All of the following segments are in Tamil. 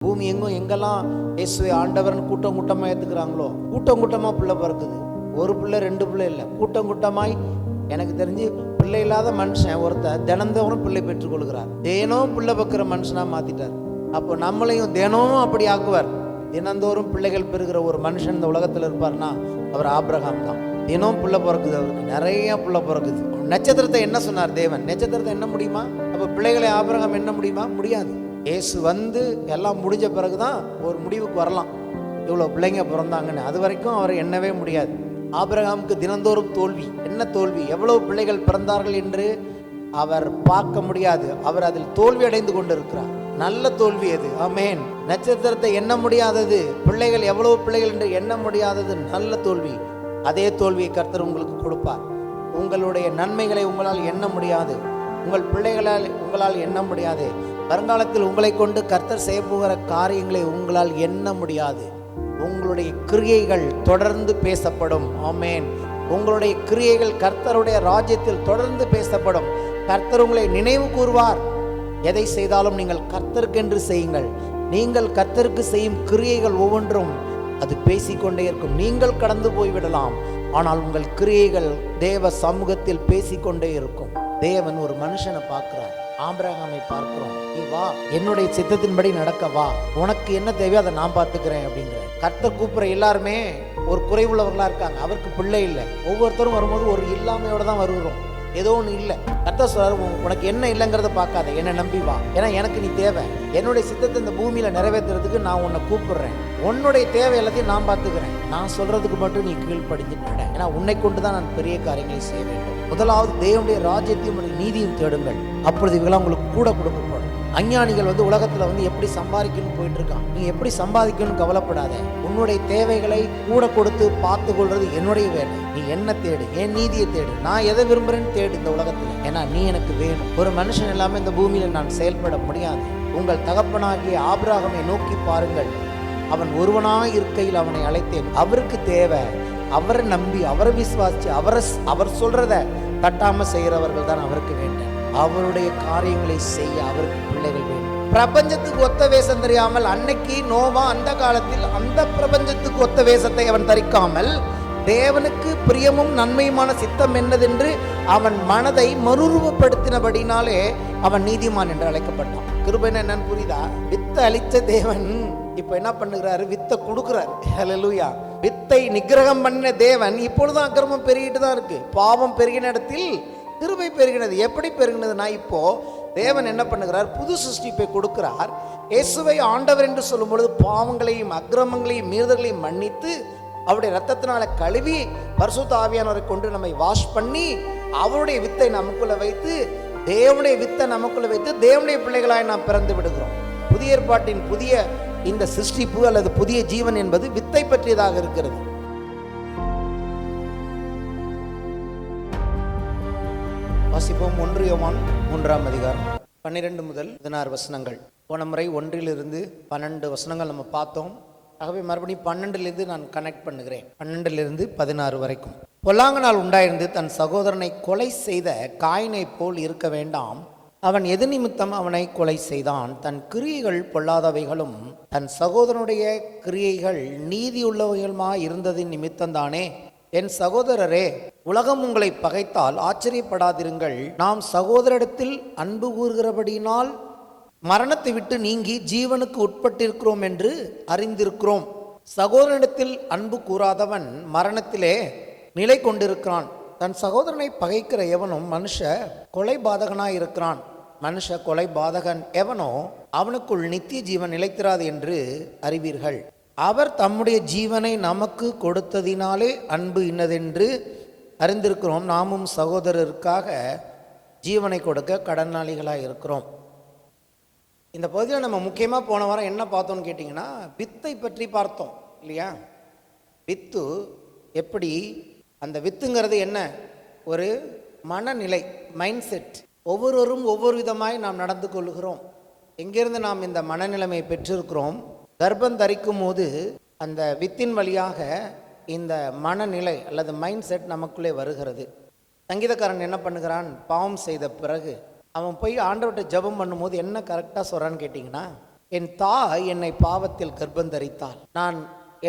பூமி எங்கும் எங்கெல்லாம் இயேசுவை ஆண்டவர்னு கூட்டம் கூட்டமாக ஏற்றுக்கிறாங்களோ கூட்டம் கூட்டமாக பிள்ளை பிறக்குது. ஒரு பிள்ளை ரெண்டு பிள்ளை இல்லை, கூட்டம் கூட்டமாய். எனக்கு தெரிஞ்சு பிள்ளை இல்லாத மனுஷன் ஒருத்தர் தினந்தோறும் பிள்ளை பெற்றுக்கொள்கிறார். தினம் பிள்ளை பக்கிற மனுஷனாக மாற்றிட்டார். அப்போ நம்மளையும் தினமும் அப்படி ஆக்குவார். தினந்தோறும் பிள்ளைகள் பெறுகிற ஒரு மனுஷன் இந்த உலகத்தில் இருப்பார்னா அவர் ஆபிரகாம் தான். தினம் பிள்ளை பிறக்குது, அவருக்கு நிறைய பிள்ளை பிறக்குது. நட்சத்திரத்தை என்ன சொன்னார் தேவன்? நட்சத்திரத்தை என்ன முடியுமா? அப்போ பிள்ளைகளை ஆபிரகாம் என்ன முடியுமா? முடியாது. இயேசு வந்து எல்லாம் முடிஞ்ச பிறகுதான் ஒரு முடிவுக்கு வரலாம், இவ்வளோ பிள்ளைங்க பிறந்தாங்கன்னு. அது வரைக்கும் அவர் எண்ணவே முடியாது. ஆபிரகாமுக்கு தினந்தோறும் தோல்வி. என்ன தோல்வி? எவ்வளவு பிள்ளைகள் பிறந்தார்கள் என்று அவர் பார்க்க முடியாது. அவர் அதில் தோல்வி அடைந்து கொண்டிருக்கிறார். நல்ல தோல்வி அது. ஆமென். நட்சத்திரத்தை எண்ண முடியாதது, பிள்ளைகள் எவ்வளவு பிள்ளைகள் என்று எண்ண முடியாதது நல்ல தோல்வி. அதே தோல்வியை கர்த்தர் உங்களுக்கு கொடுப்பார். உங்களுடைய நன்மைகளை உங்களால் எண்ண முடியாது, உங்கள் பிள்ளைகளால் உங்களால் எண்ண முடியாது. வருங்காலத்தில் உங்களை கொண்டு கர்த்தர் செய்ய போகிற காரியங்களை உங்களால் எண்ண முடியாது. உங்களுடைய கிரியைகள் தொடர்ந்து பேசப்படும். ஆமென். உங்களுடைய கிரியைகள் கர்த்தருடைய ராஜ்யத்தில் தொடர்ந்து பேசப்படும். கர்த்தர் உங்களை நினைவு கூறுவார். எதை செய்தாலும் நீங்கள் கர்த்தருக்கென்று செய்யுங்கள். நீங்கள் கர்த்தருக்கு செய்யும் கிரியைகள் ஒவ்வொன்றும் அது பேசிக்கொண்டே இருக்கும். நீங்கள் கடந்து போய்விடலாம், ஆனால் உங்கள் கிரியைகள் தேவ சமூகத்தில் பேசிக்கொண்டே இருக்கும். தேவன் ஒரு மனுஷனை பார்க்கிறார். ஆபிரகாமை பார்க்கிறோம். நீ வா, என்னுடைய சித்தத்தின்படி நடக்க வா, உனக்கு என்ன தேவையோ அதை நான் பார்த்துக்கிறேன் அப்படிங்கிற. கர்த்தர் கூப்பிடுற எல்லாருமே ஒரு குறைவுள்ளவர்களா இருக்காங்க. அவருக்கு பிள்ளை இல்லை. ஒவ்வொருத்தரும் வரும்போது ஒரு இல்லாமையோட தான் வருகிறோம். ஏதோ ஒன்று இல்லை. கர்த்தர் சொல்றாரு, உனக்கு என்ன இல்லைங்கிறத பார்க்காத, என்னை நம்பி வா. ஏன்னா எனக்கு நீ தேவை. என்னுடைய சித்தத்தை இந்த பூமியில நிறைவேற்றுறதுக்கு நான் உன்னை கூப்பிடுறேன். உன்னுடைய தேவை எல்லாத்தையும் நான் பார்த்துக்கிறேன். நான் சொல்றதுக்கு மட்டும் நீ கீழ்ப்படிஞ்சுட்டு நட. ஏன்னா உன்னை கொண்டுதான் நான் பெரிய காரியங்களை செய்ய வேண்டும். முதலாவது தேவனுடைய ராஜ்யத்தையும் நீதியும் தேடுங்கள், அப்பொழுது இவங்களாம் உங்களுக்கு கூட கொடுக்கப்படும். அஞ்ஞானிகள் வந்து உலகத்துல வந்து எப்படி சம்பாதிக்கணும்னு போயிட்டு இருக்கான். நீ எப்படி சம்பாதிக்கணும்னு கவலைப்படாத. உன்னுடைய தேவைகளை கூட கொடுத்து பார்த்து கொள்றது என்னுடைய வேலை. நீ என்ன தேடு, என் நீதியை தேடு. நான் எதை விரும்புறேன்னு தேடு இந்த உலகத்துல. ஏன்னா நீ எனக்கு வேணும். ஒரு மனுஷன் இல்லாம இந்த பூமியில நான் செயல்பட முடியாது. உங்கள் தகப்பனாகிய ஆபிரகாமை நோக்கி பாருங்கள். அவன் ஒருவனாய் இருக்கையில் அவனை அழைத்தேன். அவருக்கு தேவை, அவரை நம்பி அவரை விசுவாசிச்சு அவர் சொல்றத தட்டாம செய்கிறவர்கள் தான் அவருக்கு வேண்டும். அவருடைய காரியங்களை செய்ய அவருக்கு பிள்ளைகள் வேண்டும். பிரபஞ்சத்துக்கு ஒத்த வேஷம் தெரியாமல் அன்னைக்கு நோவா அந்த காலத்தில் அந்த பிரபஞ்சத்துக்கு ஒத்த வேஷத்தை அவன் தரிக்காமல் தேவனுக்கு பிரியமும் நன்மையுமான சித்தம் என்னதென்று அவன் மனதை மறுரூபப்படுத்தினபடினாலே அவன் நீதிமான் என்று அழைக்கப்பட்டான். கிருபை என்னன்னு புரியுதா? வித்தை அளித்த தேவன் இப்ப என்ன பண்ணுகிறாரு? வித்தை கொடுக்கிறாரு. ஹல்லேலூயா. வித்தை நிகிரகம் பண்ணின தேவன் இப்பொழுதும் அக்கிரமம் பெருகிட்டு தான் இருக்கு. பாவம் பெருகின இடத்தில் கிருபை பெருகினது. எப்படி பெருகினதுன்னா, இப்போ தேவன் என்ன பண்ணுகிறார்? புது சிருஷ்டிப்பை கொடுக்கிறார். இயேசுவை ஆண்டவர் என்று சொல்லும் பொழுது பாவங்களையும் அக்கிரமங்களையும் மீறுதல்களையும் மன்னித்து அவருடைய ரத்தத்தினால கழுவி பரிசுத்த ஆவியானவரை கொண்டு நம்மை வாஷ் பண்ணி அவருடைய வித்தை நமக்குள்ள வைத்து தேவனுடைய வித்தை நமக்குள்ள வைத்து தேவனுடைய பிள்ளைகளாய் நாம் பிறந்து விடுகிறோம். புதிய ஏற்பாட்டின் புதிய இந்த சிருஷ்டிப்பு அல்லது புதிய ஜீவன் என்பது வித்தை பற்றியதாக இருக்கிறது. வாசிப்போம். 1 யோவான் 3ஆம் அதிகாரம் 12 முதல் 16 வசனங்கள். போன முறை 1 to 12 வசனங்கள் நம்ம பார்த்தோம். ஆகவே மறுபடியும் 12 நான் கனெக்ட் பண்ணுகிறேன். 12 16 வரைக்கும். பொல்லாங்க நாள் உண்டாயிருந்து தன் சகோதரனை கொலை செய்த காயினை போல் இருக்க வேண்டாம். அவன் எது நிமித்தம் அவனை கொலை செய்தான்? தன் கிரியைகள் பொல்லாதவைகளும் தன் சகோதரனுடைய கிரியைகள் நீதியுள்ளவைகளுமாய் இருந்ததின் நிமித்தம்தானே. என் சகோதரரே, உலகம் உங்களை பகைத்தால் ஆச்சரியப்படாதிருங்கள். நாம் சகோதரிடத்தில் அன்பு கூறுகிறபடியினால் மரணத்தை விட்டு நீங்கி ஜீவனுக்கு உட்பட்டிருக்கிறோம் என்று அறிந்திருக்கிறோம். சகோதரனிடத்தில் அன்பு கூறாதவன் மரணத்திலே நிலை கொண்டிருக்கிறான். தன் சகோதரனை பகைக்கிற எவனும் மனுஷ கொலை பாதகனாய் இருக்கிறான். மனுஷ கொலை பாதகன் எவனோ அவனுக்குள் நித்திய ஜீவன் நிலைத்திராது என்று அறிவீர்கள். அவர் தம்முடைய ஜீவனை நமக்கு கொடுத்ததினாலே அன்பு இன்னதென்று அறிந்திருக்கிறோம். நாமும் சகோதரருக்காக ஜீவனை கொடுக்க கடனாளிகளாக இருக்கிறோம். இந்த பகுதியில் நம்ம முக்கியமாக போன வாரம் என்ன பார்த்தோம்னு கேட்டிங்கன்னா, வித்தை பற்றி பார்த்தோம் இல்லையா? வித்து எப்படி, அந்த வித்துங்கிறது என்ன? ஒரு மனநிலை, மைண்ட் செட். ஒவ்வொருவரும் ஒவ்வொரு விதமாய் நாம் நடந்து கொள்கிறோம். எங்கிருந்து நாம் இந்த மனநிலைமை பெற்றிருக்கிறோம்? கர்ப்பம் தரிக்கும் போது அந்த வித்தின் வழியாக இந்த மனநிலை அல்லது மைண்ட் செட் நமக்குள்ளே வருகிறது. சங்கீதக்காரன் என்ன பண்ணுகிறான்? பாவம் செய்த பிறகு அவன் போய் ஆண்டவர்கிட்ட ஜெபம் பண்ணும்போது என்ன கரெக்டாக சொல்கிறான்னு கேட்டிங்கன்னா, என் தாய் என்னை பாவத்தில் கர்ப்பந்தரித்தாள். நான்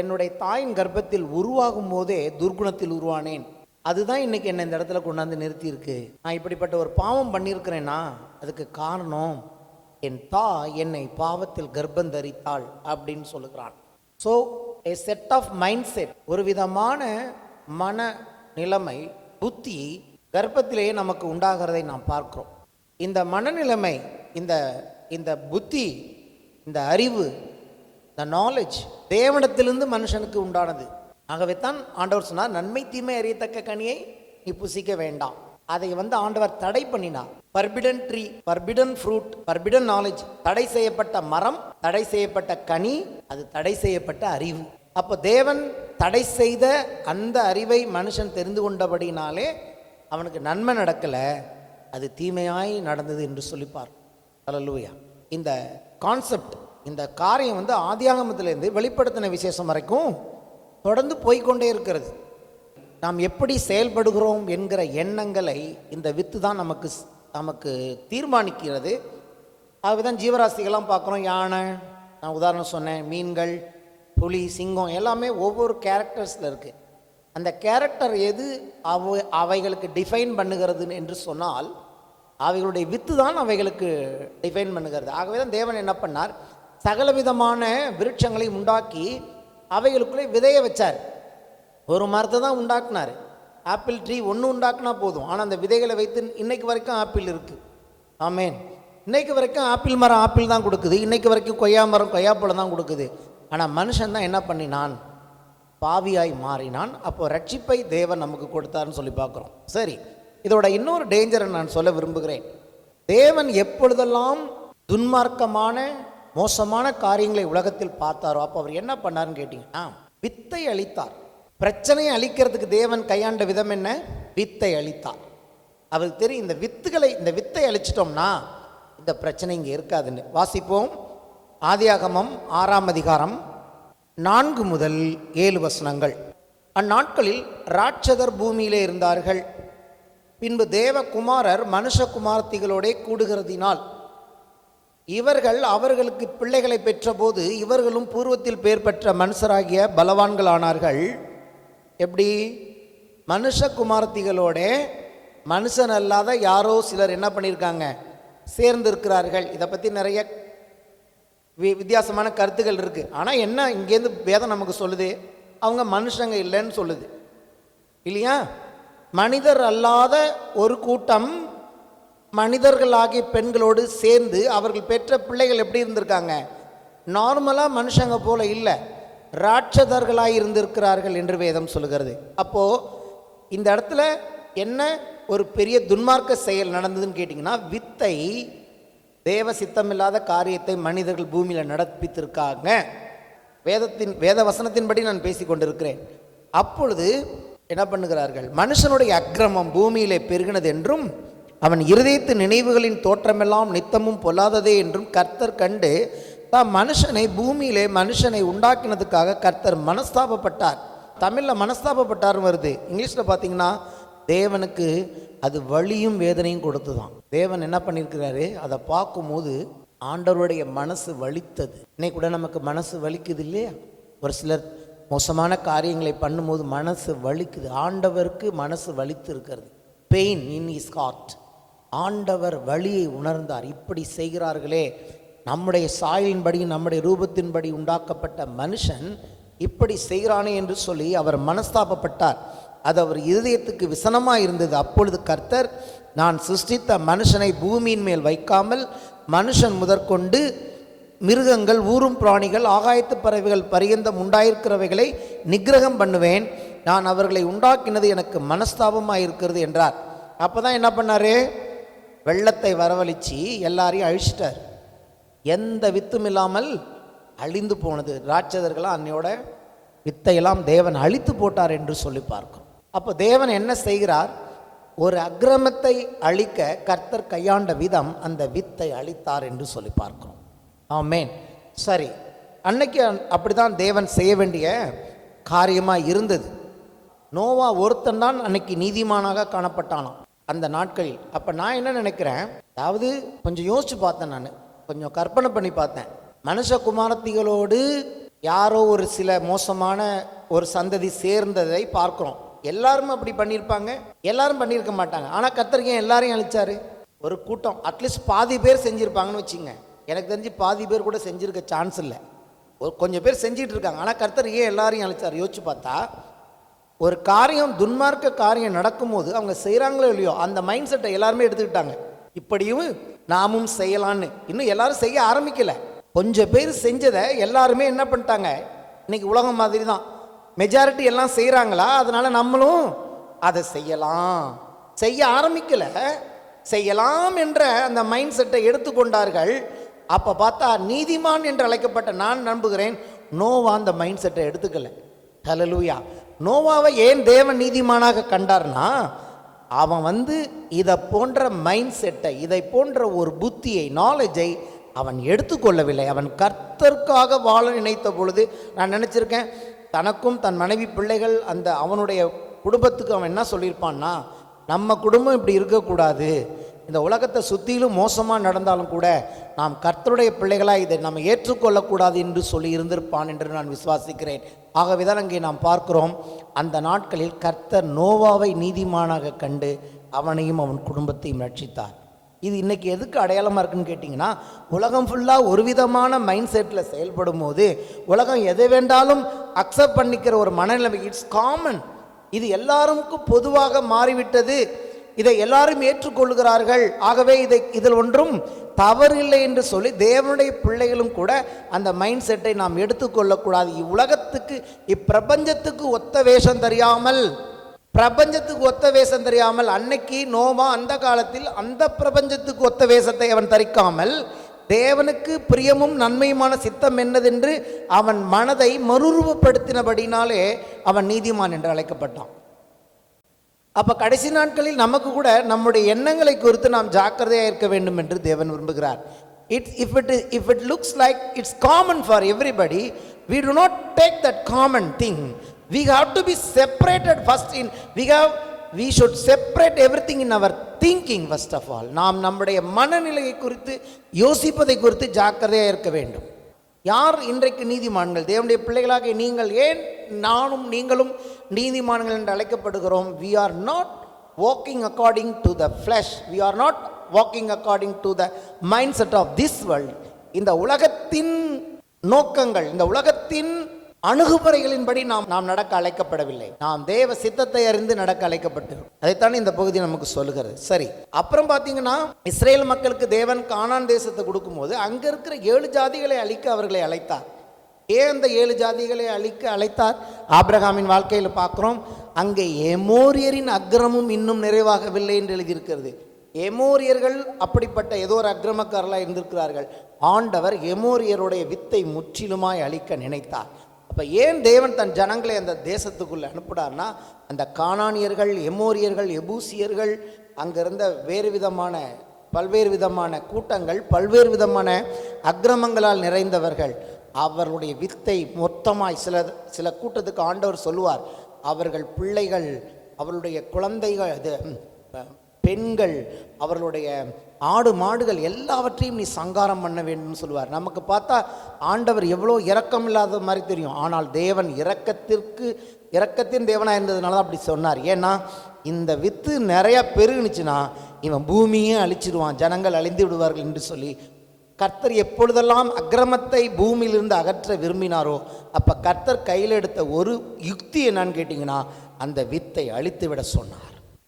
என்னுடைய தாயின் கர்ப்பத்தில் உருவாகும் போதே துர்குணத்தில் உருவானேன். அதுதான் இன்னைக்கு என்னை இந்த இடத்துல கொண்டாந்து நிறுத்தியிருக்கு. நான் இப்படிப்பட்ட ஒரு பாவம் பண்ணியிருக்கிறேன்னா அதுக்கு காரணம் என் தாய் என்னை பாவத்தில் கர்ப்பந்தரித்தாள் அப்படின்னு சொல்லுகிறான். So a set of mind set, ஒரு விதமான மன நிலைமை, புத்தி கர்ப்பத்திலேயே நமக்கு உண்டாகிறதை நாம் பார்க்கிறோம். இந்த மனநிலைமை, இந்த இந்த புத்தி, இந்த அறிவு, இந்த நாலேஜ் தேவனிடத்திலிருந்து மனுஷனுக்கு உண்டானது. ஆகவே தான் ஆண்டவர் சொன்னார், நன்மை தீமை அறியத்தக்க கனியை நீ புசிக்க வேண்டாம். அதை ஆண்டவர் தடை பண்ணினார். பர்பிடன் ட்ரீ, பர்பிடன் ஃப்ரூட், பர்பிடன் நாலேஜ், தடை செய்யப்பட்ட மரம், தடை செய்யப்பட்ட கனி, அது தடை செய்யப்பட்ட அறிவு. அப்போ தேவன் தடை செய்த அந்த அறிவை மனுஷன் தெரிந்து கொண்டபடினாலே அவனுக்கு நன்மை நடக்கலை, அது தீமையாய் நடந்தது என்று சொல்லிப்பார். அல்லேலூயா. இந்த கான்செப்ட், இந்த காரியம் ஆதியாகமத்திலிருந்து வெளிப்படுத்தின விசேஷம் வரைக்கும் தொடர்ந்து போய்கொண்டே இருக்கிறது. நாம் எப்படி செயல்படுகிறோம் என்கிற எண்ணங்களை இந்த வித்து தான் நமக்கு தீர்மானிக்கிறது. அதுதான் ஜீவராசிகள்லாம் பார்க்குறோம். யானை, நான் உதாரணம் சொன்னேன், மீன்கள், புலி, சிங்கம் எல்லாமே ஒவ்வொரு கேரக்டர்ஸில் இருக்குது. அந்த கேரக்டர் எது அவைகளுக்கு டிஃபைன் பண்ணுகிறது என்று சொன்னால் அவைகளுடைய வித்து தான் அவைகளுக்கு டிஃபைன் பண்ணுகிறது. ஆகவே தான் தேவன் என்ன பண்ணார், சகலவிதமான விருட்சங்களை உண்டாக்கி அவைகளுக்குள்ளே விதைய வச்சார். ஒரு மரத்தை தான் உண்டாக்குனார். ஆப்பிள் ட்ரீ ஒன்று உண்டாக்குனா போதும். ஆனால் அந்த விதைகளை வைத்து இன்னைக்கு வரைக்கும் ஆப்பிள் இருக்குது. ஆமேன். இன்னைக்கு வரைக்கும் ஆப்பிள் மரம் ஆப்பிள் தான் கொடுக்குது. இன்னைக்கு வரைக்கும் கொய்யா மரம் கொய்யாப்பழம் தான் கொடுக்குது. ஆனால் மனுஷன் தான் என்ன பண்ணினான், பாவியாய் மாறினான். அப்போது ரட்சிப்பை தேவன் நமக்கு கொடுத்தாருன்னு சொல்லி பார்க்குறோம். சரி, இதோட இன்னொரு டேஞ்சரை நான் சொல்ல விரும்புகிறேன். தேவன் எப்பொழுதெல்லாம் துன்மார்க்கமான மோசமான காரியங்களை உலகத்தில் பார்த்தாரோ அப்போ அவர் என்ன பண்ணாருன்னு கேட்டிங்கன்னா வித்தை அளித்தார். பிரச்சனையை அழிக்கிறதுக்கு தேவன் கையாண்ட விதம் என்ன, வித்தை அளித்தார். அவருக்கு தெரியும் இந்த வித்தை அழிச்சிட்டோம்னா இந்த பிரச்சனை இங்கே இருக்காதுன்னு. வாசிப்போம். ஆதியாகமம் 6ஆம் அதிகாரம் 4 முதல் 7 வசனங்கள். அந்நாட்களில் ராட்சதர் பூமியிலே இருந்தார்கள். பின்பு தேவகுமாரர் மனுஷகுமார்த்திகளோட கூடுகிறதினால் இவர்கள் அவர்களுக்கு பிள்ளைகளை பெற்றபோது இவர்களும் பூர்வத்தில் பேர் பெற்ற மனுஷராகிய பலவான்களானார்கள். எப்படி? மனுஷகுமார்த்திகளோட மனுஷன் அல்லாத யாரோ சிலர் என்ன பண்ணியிருக்காங்க, சேர்ந்திருக்கிறார்கள். இதை பற்றி நிறைய வித்தியாசமான கருத்துக்கள் இருக்குது. ஆனால் என்ன இங்கேருந்து வேதம் நமக்கு சொல்லுது, அவங்க மனுஷங்க இல்லைன்னு சொல்லுது இல்லையா? மனிதர் அல்லாத ஒரு கூட்டம் மனிதர்களாகிய பெண்களோடு சேர்ந்து அவர்கள் பெற்ற பிள்ளைகள் எப்படி இருந்திருக்காங்க, நார்மலாக மனுஷங்க போல இல்லை, ராட்சதர்களாக இருந்திருக்கிறார்கள் என்று வேதம் சொல்லுகிறது. அப்போது இந்த இடத்துல என்ன ஒரு பெரிய துன்மார்க்க செயல் நடந்ததுன்னு கேட்டிங்கன்னா, வித்தை, தேவ சித்தமில்லாத காரியத்தை மனிதர்கள் பூமியில் நடப்பித்திருக்காங்க. வேத வசனத்தின்படி நான் பேசி கொண்டிருக்கிறேன். அப்பொழுது என்ன பண்ணுகிறார்கள், மனுஷனுடைய அக்கிரமம் பூமியிலே பெருகினது என்றும் அவன் இருதயத்து நினைவுகளின் தோற்றமெல்லாம் நித்தமும் பொல்லாததே என்றும் கர்த்தர் கண்டு மனுஷனை பூமியிலே மனுஷனை உண்டாக்கினதுக்காக கர்த்தர் மனஸ்தாபப்பட்டார். தமிழில் மனஸ்தாபப்பட்டார் வருது, இங்கிலீஷில் பார்த்தீங்கன்னா தேவனுக்கு அது வலியும் வேதனையும் கொடுத்து தான். தேவன் என்ன பண்ணியிருக்கிறாரு, அதை பார்க்கும்போது ஆண்டவருடைய மனசு வலித்தது. இன்னைக்கு கூட நமக்கு மனசு வலிக்குது இல்லையா? ஒரு சிலர் மோசமான காரியங்களை பண்ணும்போது மனசு வலிக்குது. ஆண்டவருக்கு மனசு வலித்து இருக்கிறது. Pain in his heart. ஆண்டவர் வலியை உணர்ந்தார். இப்படி செய்கிறார்களே, நம்முடைய சாயலின்படி நம்முடைய ரூபத்தின்படி உண்டாக்கப்பட்ட மனுஷன் இப்படி செய்கிறானே என்று சொல்லி அவர் மனஸ்தாபப்பட்டார். அது அவர் இருதயத்துக்கு விசனமாக இருந்தது. அப்பொழுது கர்த்தர், நான் சிருஷ்டித்த மனுஷனை பூமியின் மேல் வைக்காமல் மனுஷன் முதற்கொண்டு மிருகங்கள், ஊரும் பிராணிகள், ஆகாயத்து பறவைகள் பரியந்தம் உண்டாயிருக்கிறவைகளை நிக்கிரகம் பண்ணுவேன். நான் அவர்களை உண்டாக்கினது எனக்கு மனஸ்தாபமாக இருக்கிறது என்றார். அப்போ தான் என்ன பண்ணார், வெள்ளத்தை வரவழைச்சி எல்லாரையும் அழிச்சிட்டார். எந்த வித்தும் இல்லாமல் அழிந்து போனது. ராட்சதர்களாம் அன்னையோட வித்தையெல்லாம் தேவன் அழித்து போட்டார் என்று சொல்லி பார்க்கும். அப்போ தேவன் என்ன செய்கிறார், ஒரு அக்கிரமத்தை அழிக்க கர்த்தர் கையாண்ட விதம் அந்த வித்தை அழித்தார் என்று சொல்லி பார்க்கிறோம். ஆமேன். சரி, அன்னைக்கு அப்படிதான் தேவன் செய்ய வேண்டிய காரியமாக இருந்தது. நோவா ஒருத்தன் தான் அன்னைக்கு நீதிமானாக காணப்பட்டானாம் அந்த நாட்களில். அப்போ நான் என்ன நினைக்கிறேன், அதாவது கொஞ்சம் யோசிச்சு பார்த்தேன், நான் கொஞ்சம் கற்பனை பண்ணி பார்த்தேன். மனுஷகுமாரத்திகளோடு யாரோ ஒரு சில மோசமான ஒரு சந்ததி சேர்ந்ததை பார்க்கிறோம். எல்லாரும் அப்படி பண்ணியிருப்பாங்க, எல்லாரும் பண்ணியிருக்க மாட்டாங்க. ஆனால் கர்த்தர் ஏன் எல்லாரையும் அழிச்சாரு? ஒரு கூட்டம், அட்லீஸ்ட் பாதி பேர் செஞ்சுருப்பாங்கன்னு வச்சுங்க. எனக்கு தெரிஞ்சு பாதி பேர் கூட செஞ்சுருக்க சான்ஸ் இல்லை. ஒரு கொஞ்சம் பேர் செஞ்சிட்டு இருக்காங்க. ஆனால் கர்த்தர் ஏன் எல்லாரையும் அழிச்சார்? யோசிச்சு பார்த்தா, ஒரு காரியம், துன்மார்க்க காரியம் நடக்கும்போது அவங்க செய்கிறாங்களோ இல்லையோ, அந்த மைண்ட் செட்டை எல்லாருமே எடுத்துக்கிட்டாங்க. இப்படியும் நாமும் செய்யலான்னு. இன்னும் எல்லாரும் செய்ய ஆரம்பிக்கல. கொஞ்சம் பேர் செஞ்சதை எல்லாருமே என்ன பண்ணிட்டாங்க? இன்னைக்கு உலகம் மாதிரி தான், மெஜாரிட்டி எல்லாம் செய்கிறாங்களா, அதனால நம்மளும் அதை செய்யலாம். செய்ய ஆரம்பிக்கல, செய்யலாம் என்ற அந்த மைண்ட் செட்டை எடுத்துக்கொண்டார்கள். அப்போ பார்த்தா நீதிமான் என்று அழைக்கப்பட்ட நான் நம்புகிறேன், நோவா அந்த மைண்ட் செட்டை எடுத்துக்கல. ஹல்லேலூயா. நோவாவை ஏன் தேவன் நீதிமானாக கண்டார்னா, அவன் இதை போன்ற மைண்ட் செட்டை, இதை போன்ற ஒரு புத்தியை, நாலேஜை அவன் எடுத்துக்கொள்ளவில்லை. அவன் கர்த்தருக்காக வாழ நினைத்த பொழுது, நான் நினச்சிருக்கேன் தனக்கும் தன் மனைவி பிள்ளைகள் அந்த அவனுடைய குடும்பத்துக்கு அவன் என்ன சொல்லியிருப்பான்னா, நம்ம குடும்பம் இப்படி இருக்கக்கூடாது, இந்த உலகத்தை சுற்றிலும் மோசமாக நடந்தாலும் கூட நாம் கர்த்தருடைய பிள்ளைகளாக இதை நம்ம ஏற்றுக்கொள்ளக்கூடாது என்று சொல்லி இருந்திருப்பான் என்று நான் விசுவாசிக்கிறேன். ஆகவே தான் அங்கே நாம் பார்க்கிறோம், அந்த நாட்களில் கர்த்தர் நோவாவை நீதிமானாக கண்டு அவனையும் அவன் குடும்பத்தையும் ரட்சித்தார். இது இன்றைக்கி எதுக்கு அடையாளமாக இருக்குன்னு கேட்டிங்கன்னா, உலகம் ஃபுல்லாக ஒரு விதமான மைண்ட் செட்டில் செயல்படும் போது உலகம் எதை வேண்டாலும் அக்செப்ட் பண்ணிக்கிற ஒரு மனநிலைமை, இட்ஸ் காமன், இது எல்லாருக்கும் பொதுவாக மாறிவிட்டது, இதை எல்லாரும் ஏற்றுக்கொள்கிறார்கள். ஆகவே இதில் ஒன்றும் தவறில்லை என்று சொல்லி தேவனுடைய பிள்ளைகளும் கூட அந்த மைண்ட் செட்டை நாம் எடுத்துக்கொள்ளக்கூடாது. இவ்வுலகத்துக்கு, இப்பிரபஞ்சத்துக்கு ஒத்த வேஷம் தெரியாமல், பிரபஞ்சத்துக்கு ஒத்த வேஷம் தெரியாமல், அன்னைக்கு நோவா அந்த காலத்தில் அந்த பிரபஞ்சத்துக்கு ஒத்த வேஷத்தை அவன் தரிக்காமல், தேவனுக்கு பிரியமும் நன்மையுமான சித்தம் என்னதென்று அவன் மனதை மறுரூபப்படுத்தினபடினாலே அவன் நீதிமான் என்று அழைக்கப்பட்டான். அப்போ கடைசி நாட்களில் நமக்கு கூட நம்முடைய எண்ணங்களை குறித்து நாம் ஜாக்கிரதையாக இருக்க வேண்டும் என்று தேவன் விரும்புகிறார். If it looks like it's common for everybody, we do not take that common thing. We have to be separated first. We should separate everything in our thinking first of all. நாம் நம்முடைய மனநிலையை குறித்து, யோசிப்பதை குறித்து ஜாக்கிரதையாக இருக்க வேண்டும். யார் இன்றைக்கு நீதிமான்கள்? தேவனுடைய பிள்ளைகளாக நீங்கள், ஏன் நானும் நீங்களும் நீதிமான்கள் என்று அழைக்கப்படுகிறோம்? We are not walking according to the flesh. We are not walking according to the mindset of this world. இந்த உலகத்தின் நோக்கங்கள், இந்த உலகத்தின் அணுகுமுறைகளின்படி நாம் நடக்க அழைக்கப்படவில்லை. நாம் தேவ சித்தத்தை அறிந்து நடக்க அழைக்கப்பட்டிருக்கிறோம். அதைத்தான் இந்த பகுதி நமக்கு சொல்லுகிறது. சரி, அப்புறம் பார்த்தீங்கன்னா, இஸ்ரேல் மக்களுக்கு தேவன் கானான் தேசத்தை கொடுக்கும்போது அங்கே இருக்கிற 7 ஜாதிகளை அழிக்க அவர்களை அழைத்தார். ஏன் அந்த 7 ஜாதிகளை அழிக்க அழைத்தார்? ஆபிரகாமின் வாழ்க்கையில் பார்க்குறோம், அங்கே எமோரியரின் அக்கிரமும் இன்னும் நிறைவாகவில்லை என்று எழுதியிருக்கிறது. எமோரியர்கள் அப்படிப்பட்ட ஏதோ ஒரு அக்கிரமக்காரர்களாக இருந்திருக்கிறார்கள். ஆண்டவர் எமோரியருடைய வித்தை முற்றிலுமாய் அழிக்க நினைத்தார். அப்போ ஏன் தேவன் தன் ஜனங்களை அந்த தேசத்துக்குள்ளே அனுப்பினார்னா, அந்த கானானியர்கள், எமோரியர்கள், எபூசியர்கள், அங்கிருந்த பல்வேறு விதமான கூட்டங்கள், பல்வேறு விதமான அக்கிரமங்களால் நிறைந்தவர்கள், அவர்களுடைய வித்தை மொத்தமாய் சில கூட்டத்துக்கு ஆண்டவர் சொல்லுவார், அவர்கள் பிள்ளைகள், அவர்களுடைய குழந்தைகள், பெண்கள், அவர்களுடைய ஆடு மாடுகள் எல்லாவற்றையும் நீ சங்காரம் பண்ண வேண்டும் சொல்லுவார். நமக்கு பார்த்தா ஆண்டவர் எவ்வளோ இரக்கம் இல்லாத மாதிரி தெரியும். ஆனால் தேவன் இரக்கத்தின் தேவனாக இருந்ததுனால தான் அப்படி சொன்னார். ஏன்னா இந்த வித்து நிறைய பெருகுனுச்சுன்னா இவன் பூமியே அழிச்சிடுவான், ஜனங்கள் அழிந்து விடுவார்கள் என்று சொல்லி கர்த்தர் எப்பொழுதெல்லாம் அக்கிரமத்தை பூமியிலிருந்து அகற்ற விரும்பினாரோ அப்போ கர்த்தர் கையில் எடுத்த ஒரு யுக்தி என்னன்னு கேட்டிங்கன்னா, அந்த வித்தை அழித்து விட சொன்னார்.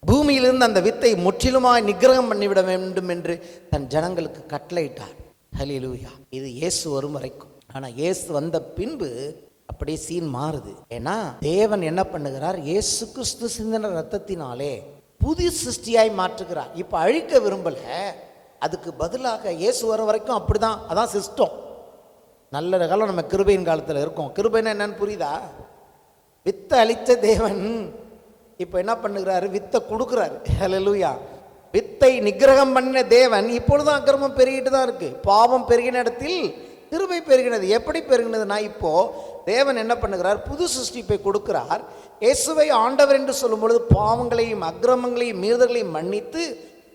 பூமியிலிருந்து அந்த வித்தை முற்றிலுமாய் நிகிரகம் பண்ணிவிட வேண்டும் என்று தன் ஜனங்களுக்கு கட்டளையிட்டார். ஹல்லேலூயா. இது இயேசு வரும் வரைக்கும். ஆனால் இயேசு வந்த பின்பு அப்படியே சீன் மாறுது. ஏன்னா தேவன் என்ன பண்ணுகிறார்? இயேசு கிறிஸ்து சிந்தின ரத்தத்தினாலே புதிய சிருஷ்டியாய் மாற்றுகிறார். இப்போ அழிக்க விரும்பல, அதுக்கு பதிலாக இயேசு வர வரைக்கும் அப்படிதான். அதான் சிஸ்டம். நல்ல காலம் நம்ம கிருபையின் காலத்தில் இருக்கோம். கிருபைன்னா என்னன்னு புரியுதா? வித்தை அழித்த தேவன் இப்போ என்ன பண்ணுகிறாரு? வித்தை கொடுக்குறாரு. ஹல்லேலூயா. வித்தை நிகிரகம் பண்ணின தேவன் இப்பொழுதும் அக்கிரமம் பெருகிட்டு தான் இருக்கு. பாவம் பெருகின இடத்தில் கிருபை பெருகினது. எப்படி பெருகினதுன்னா, இப்போ தேவன் என்ன பண்ணுகிறார்? புது சிருஷ்டிப்பை கொடுக்கிறார். இயேசுவை ஆண்டவர் என்று சொல்லும் பொழுது பாவங்களையும் அக்கிரமங்களையும் மீறுதல்களையும் மன்னித்து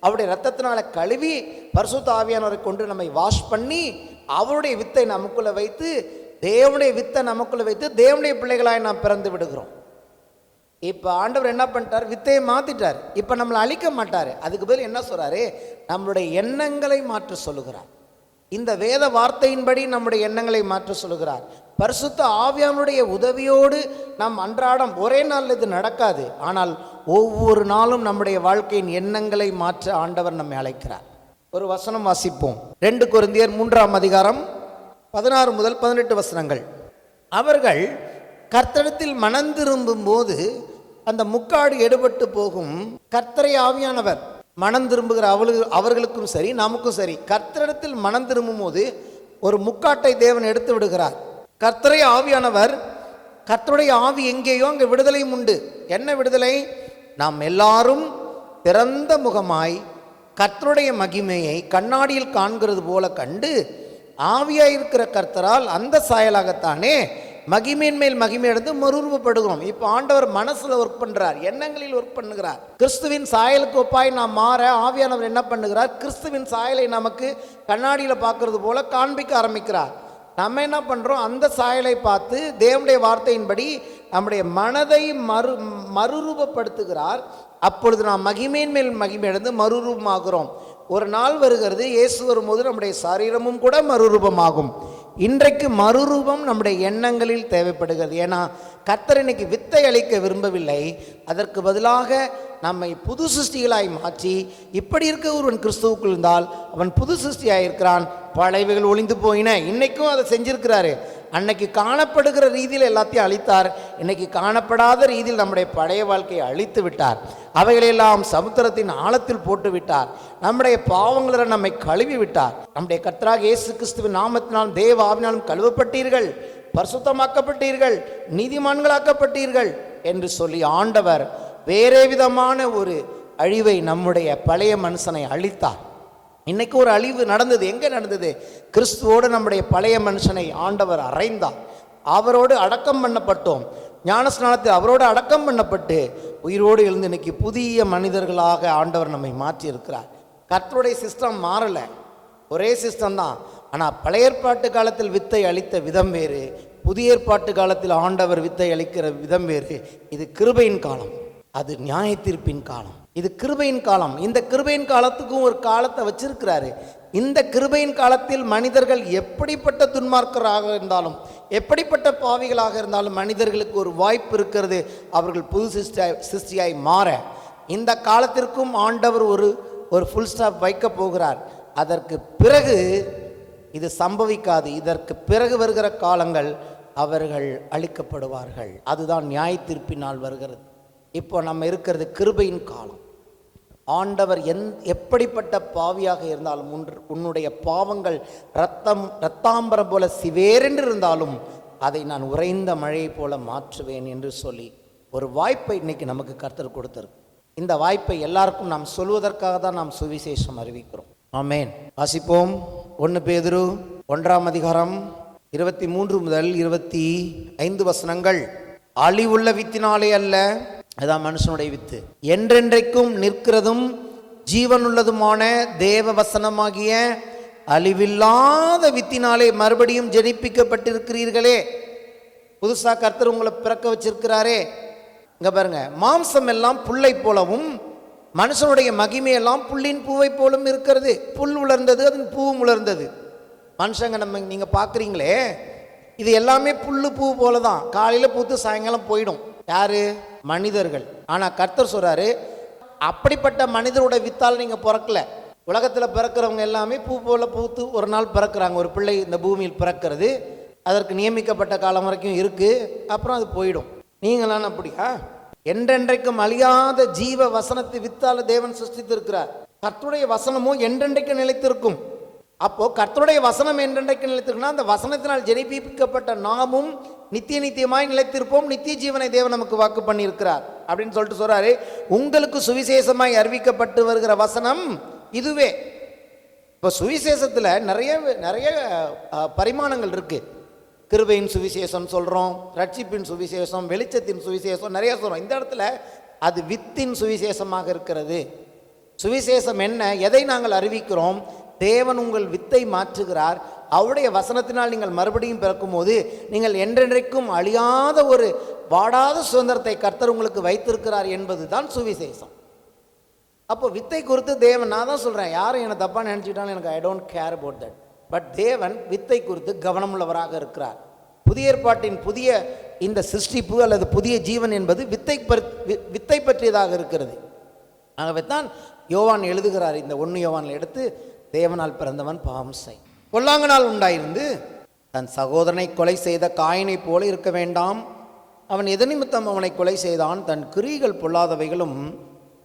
அவருடைய ரத்தத்தினால கழுவி பரிசுத்த ஆவியானவரை கொண்டு நம்மை வாஷ் பண்ணி அவருடைய வித்தை நமக்குள்ள வைத்து, தேவனுடைய வித்தை நமக்குள்ள வைத்து தேவனுடைய பிள்ளைகளாய் நாம் பிறந்து விடுகிறோம். இப்போ ஆண்டவர் என்ன பண்ணிட்டார்? வித்தையை மாற்றிட்டார். இப்போ நம்மளை அழிக்க மாட்டார். அதுக்கு பதில் என்ன சொல்கிறாரு? நம்மளுடைய எண்ணங்களை மாற்ற சொல்லுகிறார். இந்த வேத வார்த்தையின்படி நம்முடைய எண்ணங்களை மாற்ற சொல்லுகிறார். பரிசுத்த ஆவியானுடைய உதவியோடு நாம் அன்றாடம், ஒரே நாள் இது நடக்காது, ஆனால் ஒவ்வொரு நாளும் நம்முடைய வாழ்க்கையின் எண்ணங்களை மாற்ற ஆண்டவர் நம்மை அழைக்கிறார். ஒரு வசனம் வாசிப்போம். 2 கொரிந்தியர் 3ஆம் அதிகாரம் 16 முதல் 18 வசனங்கள். அவர்கள் கர்த்தரிடத்தில் மனம் திரும்பும் போது அந்த முக்காடு எடுபட்டு போகும். கர்த்தரை ஆவியானவர் மனம் திரும்புகிற அவர்களுக்கும் சரி நமக்கும் சரி, கர்த்தரிடத்தில் மனம் திரும்பும் போது ஒரு முக்காட்டை தேவன் எடுத்து விடுகிறார். கர்த்தரை ஆவியானவர், கர்த்தருடைய ஆவி எங்கேயோ அங்கே விடுதலையும் உண்டு. என்ன விடுதலை? நாம் எல்லாரும் திறந்த முகமாய் கர்த்தருடைய மகிமையை கண்ணாடியில் காண்கிறது போல கண்டு, ஆவியாயிருக்கிற கர்த்தரால் அந்த சாயலாகத்தானே மகிமையின் மேல் மகிமை அடைந்து மறுரூபப்படுகிறோம். இப்போ ஆண்டவர் மனசுல ஒர்க் பண்றார், எண்ணங்களில் ஒர்க் பண்ணுகிறார். கிறிஸ்துவின் சாயலுக்கு ஒப்பாய் நாம் மாற ஆவியானவர் என்ன பண்ணுகிறார்? கிறிஸ்துவின் சாயலை நமக்கு கண்ணாடியில் பார்க்கறது போல காண்பிக்க ஆரம்பிக்கிறார். நம்ம என்ன பண்றோம்? அந்த சாயலை பார்த்து தேவனுடைய வார்த்தையின்படி நம்முடைய மனதை மறுரூபப்படுத்துகிறார். அப்பொழுது நாம் மகிமையின் மேல் மகிமை அடைந்து மறுரூபமாகிறோம். ஒரு நாள் வருகிறது, இயேசு வரும்போது நம்முடைய சரீரமும் கூட மறுரூபமாகும். இன்றைக்கு மறுரூபம் நம்முடைய எண்ணங்களில் தேவைப்படுகிறது. ஏன்னா கர்த்தர் இன்னைக்கு வித்தை அளிக்க விரும்பவில்லை, அதற்கு பதிலாக நம்மை புது சிருஷ்டிகளாய் மாற்றி, இப்படி இருக்க ஒருவன் கிறிஸ்துவுக்குள் இருந்தால் அவன் புது சிருஷ்டியாக இருக்கிறான், பழையவைகள் ஒளிந்து போயின. இன்னைக்கும் அதை செஞ்சிருக்கிறாரு. அன்னைக்கு காணப்படுகிற ரீதியில் எல்லாத்தையும் அழித்தார், இன்னைக்கு காணப்படாத ரீதியில் நம்முடைய பழைய வாழ்க்கையை அழித்து விட்டார். அவைகளெல்லாம் சமுத்திரத்தின் ஆழத்தில் போட்டு விட்டார். நம்முடைய பாவங்களை நம்மை கழுவி விட்டார். நம்முடைய கர்த்தராகிய இயேசு கிறிஸ்துவின் நாமத்தினாலும் தேவ ஆவியினாலும் கழுவப்பட்டீர்கள், பரிசுத்தமாக்கப்பட்டீர்கள், நீதிமான்களாக்கப்பட்டீர்கள் என்று சொல்லி ஆண்டவர் வேறே விதமான ஒரு அழிவை நம்முடைய பழைய மனுஷனை அழித்தார். இன்னைக்கு ஒரு அழிவு நடந்தது. எங்கே நடந்தது? கிறிஸ்துவோடு நம்முடைய பழைய மனுஷனை ஆண்டவர் அறைந்தார். அவரோடு அடக்கம் பண்ணப்பட்டோம். ஞானஸ்நானத்தில் அவரோடு அடக்கம் பண்ணப்பட்டு உயிரோடு எழுந்து இன்னைக்கு புதிய மனிதர்களாக ஆண்டவர் நம்மை மாற்றி இருக்கிறார். கர்த்தருடைய சிஸ்டம் மாறலை, ஒரே சிஸ்டம் தான். ஆனால் பழைய ஏற்பாட்டு காலத்தில் வித்தை அளித்த விதம் வேறு, புதிய ஏற்பாட்டு காலத்தில் ஆண்டவர் வித்தை அளிக்கிற விதம் வேறு. இது கிருபையின் காலம், அது நியாய தீர்ப்பின் காலம். இது கிருபையின் காலம். இந்த கிருபையின் காலத்துக்கும் ஒரு காலத்தை வச்சிருக்கிறாரு. இந்த கிருபையின் காலத்தில் மனிதர்கள் எப்படிப்பட்ட துன்மார்க்கராக இருந்தாலும், எப்படிப்பட்ட பாவிகளாக இருந்தாலும் மனிதர்களுக்கு ஒரு வாய்ப்பு இருக்கிறது, அவர்கள் புது சிருஷ்டியாய் மாற. இந்த காலத்திற்கும் ஆண்டவர் ஒரு ஃபுல் ஸ்டாப் வைக்க போகிறார். அதற்கு பிறகு இது சம்பவிக்காது. இதற்கு பிறகு வருகிற காலங்கள் அவர்கள் அழிக்கப்படுவார்கள். அதுதான் நியாய தீர்ப்பினால் வருகிறது. இப்போ நம்ம இருக்கிறது கிருபையின் காலம். ஆண்டவர் எப்படிப்பட்ட பாவியாக இருந்தாலும், உன்னுடைய பாவங்கள் இரத்தாம்பரம் போல சிவேரென்று இருந்தாலும் அதை நான் உறைந்த மழையை போல மாற்றுவேன் என்று சொல்லி ஒரு வாய்ப்பை இன்னைக்கு நமக்கு கர்த்தர் கொடுத்திருக்கு. இந்த வாய்ப்பை எல்லாருக்கும் நாம் சொல்வதற்காக தான் நாம் சுவிசேஷம் அறிவிக்கிறோம். ஆமென். வாசிப்போம். 1 பேதுரு 1ஆம் அதிகாரம் 23 முதல் 25 வசனங்கள். அழிவுள்ள வித்தினாலே அல்ல, அதான் மனுஷனுடைய வித்து, என்றென்றைக்கும் நிற்கிறதும் ஜீவனுள்ளதுமான தேவ வசனமாகிய அழிவில்லாத வித்தினாலே மறுபடியும் ஜெனிப்பிக்கப்பட்டிருக்கிறீர்களே. புதுசா கர்த்தர் உங்களை பிறக்க வச்சிருக்கிறாரே. இங்க பாருங்க, மாம்சம் எல்லாம் புல்லை போலவும் மனுஷனுடைய மகிமையெல்லாம் புல்லின் பூவை போலும் இருக்கிறது. புல் உலர்ந்தது, அதன் பூவும் உலர்ந்தது. மனுஷங்க நீங்க பார்க்குறீங்களே, இது எல்லாமே புல்லு பூ போல தான். காலையில் பூத்து சாயங்காலம் போயிடும். யாரு? மனிதர்கள். ஆனால் கர்த்தர் சொல்றாரு, அப்படிப்பட்ட மனிதரோட வித்தால் நீங்கள் பிறக்கல. உலகத்தில் பிறக்கிறவங்க எல்லாமே பூ போல பூத்து ஒரு நாள் பிறக்கிறாங்க. ஒரு பிள்ளை இந்த பூமியில் பிறக்கிறது, அதற்கு நியமிக்கப்பட்ட காலம் வரைக்கும் இருக்கு, அப்புறம் அது போயிடும். நீங்களாம் அப்படியா? என்றென்றைக்கும் அழியாத ஜீவ வசனத்தை வித்தால தேவன் சிருஷ்டித்திருக்கிறார். கர்த்தருடைய வசனமும் என்றென்றைக்கு நிலைத்திருக்கும். அப்போ கர்த்தருடைய வசனம் என்றென்றைக்கு நிலைத்திருக்குன்னா அந்த வசனத்தினால் ஜெனிப்பிக்கப்பட்ட நாமும் நித்திய நித்தியமாய் நிலைத்திருப்போம். நித்திய ஜீவனை தேவன் நமக்கு வாக்கு பண்ணியிருக்கிறார் அப்படின்னு சொல்லிட்டு சொல்றாரு. உங்களுக்கு சுவிசேஷமாய் அறிவிக்கப்பட்டு வருகிற வசனம் இதுவே. இப்போ சுவிசேஷத்தில் நிறைய பரிமாணங்கள் இருக்கு. கிருபையின் சுவிசேஷம் சொல்கிறோம், ரட்சிப்பின் சுவிசேஷம், வெளிச்சத்தின் சுவிசேஷம், நிறைய சொல்கிறோம். இந்த இடத்துல அது வித்தின் சுவிசேஷமாக இருக்கிறது. சுவிசேஷம் என்ன? எதை நாங்கள் அறிவிக்கிறோம்? தேவன் உங்கள் வித்தை மாற்றுகிறார், அவருடைய வசனத்தினால் நீங்கள் மறுபடியும் பிறக்கும் போது நீங்கள் என்றென்றைக்கும் அழியாத ஒரு வாடாத சுதந்திரத்தை கர்த்தர் உங்களுக்கு வைத்திருக்கிறார் என்பது தான் சுவிசேஷம். அப்போ வித்தை குறித்து தேவன், நான் தான் சொல்கிறேன், யாரும் என்னை தப்பாக நினச்சிக்கிட்டாலும் எனக்கு I don't care about that. But தேவன் வித்தை குறித்து கவனமுள்ளவராக இருக்கிறார். புதிய ஏற்பாட்டின் புதிய இந்த சிருஷ்டிப்பு அல்லது புதிய ஜீவன் என்பது வித்தை பற்றியதாக இருக்கிறது. ஆகவே தான் யோவான் எழுதுகிறார், இந்த 1 யோவானில் எடுத்து, தேவனால் பிறந்தவன் பாவம் செய், பொல்லாங்கனால் உண்டாயிருந்து தன் சகோதரனை கொலை செய்த காயினை போல இருக்க வேண்டாம். அவன் எது நிமித்தம் அவனை கொலை செய்தான்? தன் கிரியைகள் பொல்லாதவைகளும்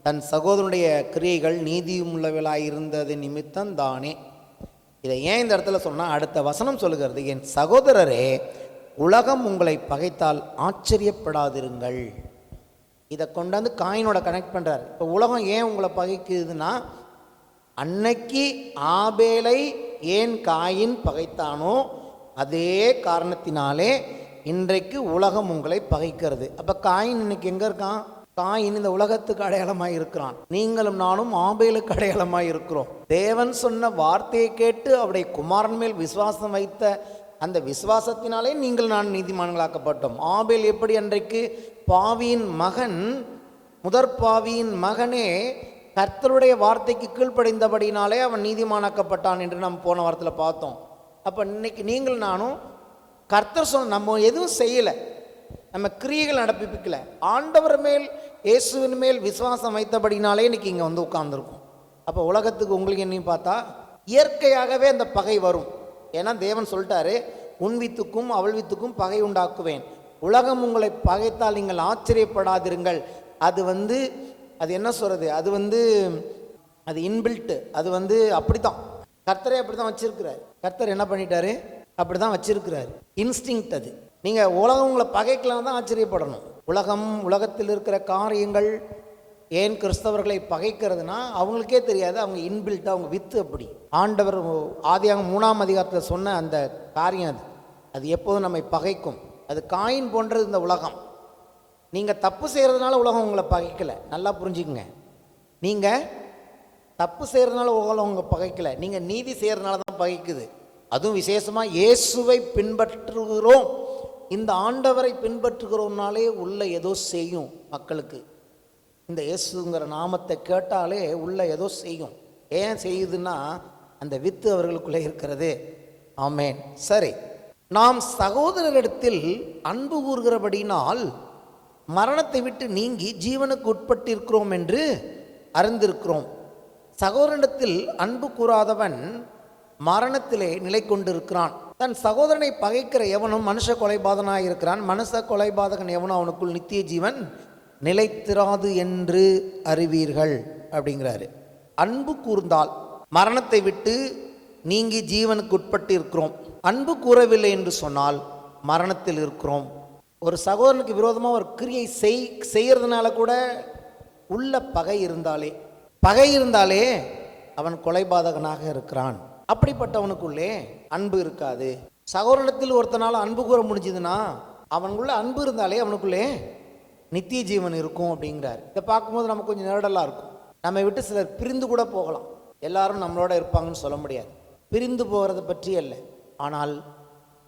தன் சகோதரனுடைய கிரியைகள் நீதியும் உள்ளவர்களாயிருந்தது நிமித்தம் தானே. இதை ஏன் இந்த இடத்துல சொன்னால், அடுத்த வசனம் சொல்லுகிறது, என் சகோதரரே, உலகம் உங்களை பகைத்தால் ஆச்சரியப்படாதிருங்கள். இதை கொண்டாந்து காயினோட கனெக்ட் பண்ணுறார். இப்போ உலகம் ஏன் உங்களை பகைக்குதுன்னா, அன்னைக்கு ஆபேலை ஏன் காயின் பகைத்தானோ அதே காரணத்தினாலே இன்றைக்கு உலகம் உங்களை பகைக்கிறது. அப்போ காயின் இன்னைக்கு எங்கே இருக்கான்? காயின் இந்த உலகத்துக்கு அடையாளமாக இருக்கிறான். நீங்களும் நானும் ஆபேலுக்கு அடையாளமாக இருக்கிறோம். தேவன் சொன்ன வார்த்தையை கேட்டு அவருடைய குமாரன் மேல் விசுவாசம் வைத்த அந்த விசுவாசத்தினாலே நீங்கள் நான் நீதிமான்களாக்கப்பட்டோம். ஆபேல் எப்படி அன்றைக்கு பாவியின் மகன், முதற் பாவியின் மகனே கர்த்தருடைய வார்த்தைக்கு கீழ்ப்படைந்தபடினாலே அவன் நீதிமானாக்கப்பட்டான் என்று நம்ம போன வாரத்தில் பார்த்தோம். அப்போ இன்னைக்கு நீங்கள் நானும் கர்த்தர் சொன்ன, நம்ம எதுவும் செய்யலை, நம்ம கிரியைகள் நடப்பிக்கல, ஆண்டவர் மேல் இயேசுவின் மேல் விசுவாசம் வைத்தபடினாலே இன்னைக்கு இங்கே வந்து உட்கார்ந்துருக்கும். அப்போ உலகத்துக்கு உங்களுக்கு என்னையும் பார்த்தா இயற்கையாகவே அந்த பகை வரும். ஏன்னா தேவன் சொல்லிட்டாரு, உன் வித்துக்கும் அவள் வித்துக்கும் பகை உண்டாக்குவேன். உலகம் உங்களை பகைத்தால் நீங்கள் ஆச்சரியப்படாதிருங்கள். அது என்ன சொல்கிறது, அது இன்பில்ட்டு, அது அப்படித்தான் கர்த்தரே அப்படி தான் வச்சிருக்கிறார். கர்த்தர் என்ன பண்ணிட்டாரு, அப்படி தான் வச்சிருக்கிறார். இன்ஸ்டிங்க்ட் அது. நீங்கள் உலகம் உங்களை பகைக்கலாம் தான் ஆச்சரியப்படணும். உலகத்தில் இருக்கிற காரியங்கள் ஏன் கிறிஸ்தவர்களை பகைக்கிறதுனா அவங்களுக்கே தெரியாது, அவங்க இன்பில்ட்டாக அவங்க வித்து அப்படி. ஆண்டவர் ஆதியாகமம் 3ஆம் அதிகாரத்தில் சொன்ன அந்த காரியம் அது எப்போதும் நம்மை பகைக்கும். அது காயின் போன்றது இந்த உலகம். நீங்கள் தப்பு செய்கிறதுனால உலகம் உங்களை பகைக்கலை, நல்லா புரிஞ்சுக்குங்க. நீங்கள் தப்பு செய்கிறதுனால உலகம் உங்களை பகைக்கலை, நீங்கள் நீதி செய்கிறதுனால தான் பகைக்குது. அதுவும் விசேஷமாக இயேசுவை பின்பற்றுகிறோம், இந்த ஆண்டவரை பின்பற்றுகிறோம்னாலே உள்ள ஏதோ செய்யும் மக்களுக்கு. இந்த இயேசுங்கிற நாமத்தை கேட்டாலே உள்ள ஏதோ செய்யும். ஏன் செய்யுதுன்னா அந்த வித்து அவர்களுக்குள்ளே இருக்கிறது. ஆமேன். சரி, நாம் சகோதரரிடத்தில் அன்பு கூறுகிறபடினால் மரணத்தை விட்டு நீங்கி ஜீவனுக்கு உட்பட்டிருக்கிறோம் என்று அறிந்திருக்கிறோம். சகோதரனிடத்தில் அன்பு கூறாதவன் மரணத்திலே நிலை கொண்டிருக்கிறான். தன் சகோதரனை பகைக்கிற எவனும் மனுஷ கொலைபாதகனாக இருக்கிறான். மனுஷ கொலைபாதகன் எவனும் அவனுக்குள் நித்திய ஜீவன் நிலைத்திராது என்று அறிவீர்கள் அப்படிங்கிறாரு. அன்பு கூர்ந்தால் மரணத்தை விட்டு நீங்கி ஜீவனுக்கு உட்பட்டு இருக்கிறோம். அன்பு கூறவில்லை என்று சொன்னால் மரணத்தில் இருக்கிறோம். ஒரு சகோதரனுக்கு விரோதமாக ஒரு கிரியை செய்யறதுனால கூட உள்ள பகை இருந்தாலே அவன் கொலைபாதகனாக இருக்கிறான். அப்படிப்பட்டவனுக்குள்ளே அன்பு இருக்காது. சகோதரத்தில் ஒருத்தனால அன்பு கூற முடிஞ்சதுன்னா அவனுக்குள்ள அன்பு இருந்தாலே அவனுக்குள்ளே நித்திய ஜீவன் இருக்கும் அப்படிங்கிறார். இதை பார்க்கும்போது நமக்கு கொஞ்சம் நேரடலாக இருக்கும். நம்மை விட்டு சிலர் பிரிந்து கூட போகலாம். எல்லாரும் நம்மளோட இருப்பாங்கன்னு சொல்ல முடியாது. பிரிந்து போகிறத பற்றி அல்ல, ஆனால்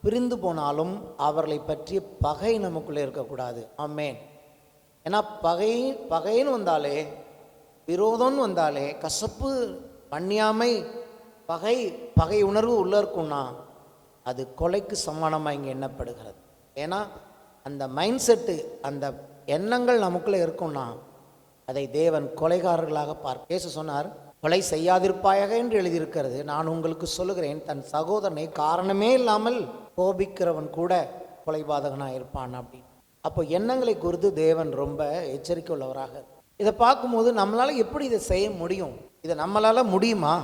பிரிந்து போனாலும் அவர்களை பற்றிய பகை நமக்குள்ளே இருக்கக்கூடாது. ஆமேன். ஏன்னா பகைன்னு வந்தாலே, விரோதம்னு வந்தாலே, கசப்பு, பண்ணியாமை, பகை உணர்வு உள்ள இருக்கும்னா அது கொலைக்கு சமானமாக இங்கே எண்ணப்படுகிறது. ஏன்னா அந்த மைண்ட் செட்டு, அந்த எண்ணங்கள் நமக்குள்ளே இருக்கும்னா அதை தேவன் கொலைகாரர்களாக பார்க்க. இயேசு சொன்னார், கொலை செய்யாதிருப்பாயாக என்று எழுதியிருக்கிறது. நான் உங்களுக்கு சொல்லுகிறேன், தன் சகோதரனை காரணமே இல்லாமல் கோபிக்கிறவன் கூட கொலைபாதகனாக இருப்பான் அப்படின்னு. அப்போ எண்ணங்களை குறித்து தேவன் ரொம்ப எச்சரிக்கை உள்ளவராக. இதை பார்க்கும்போது நம்மளால் எப்படி இதை செய்ய முடியும்? இதை நம்மளால் முடியுமா?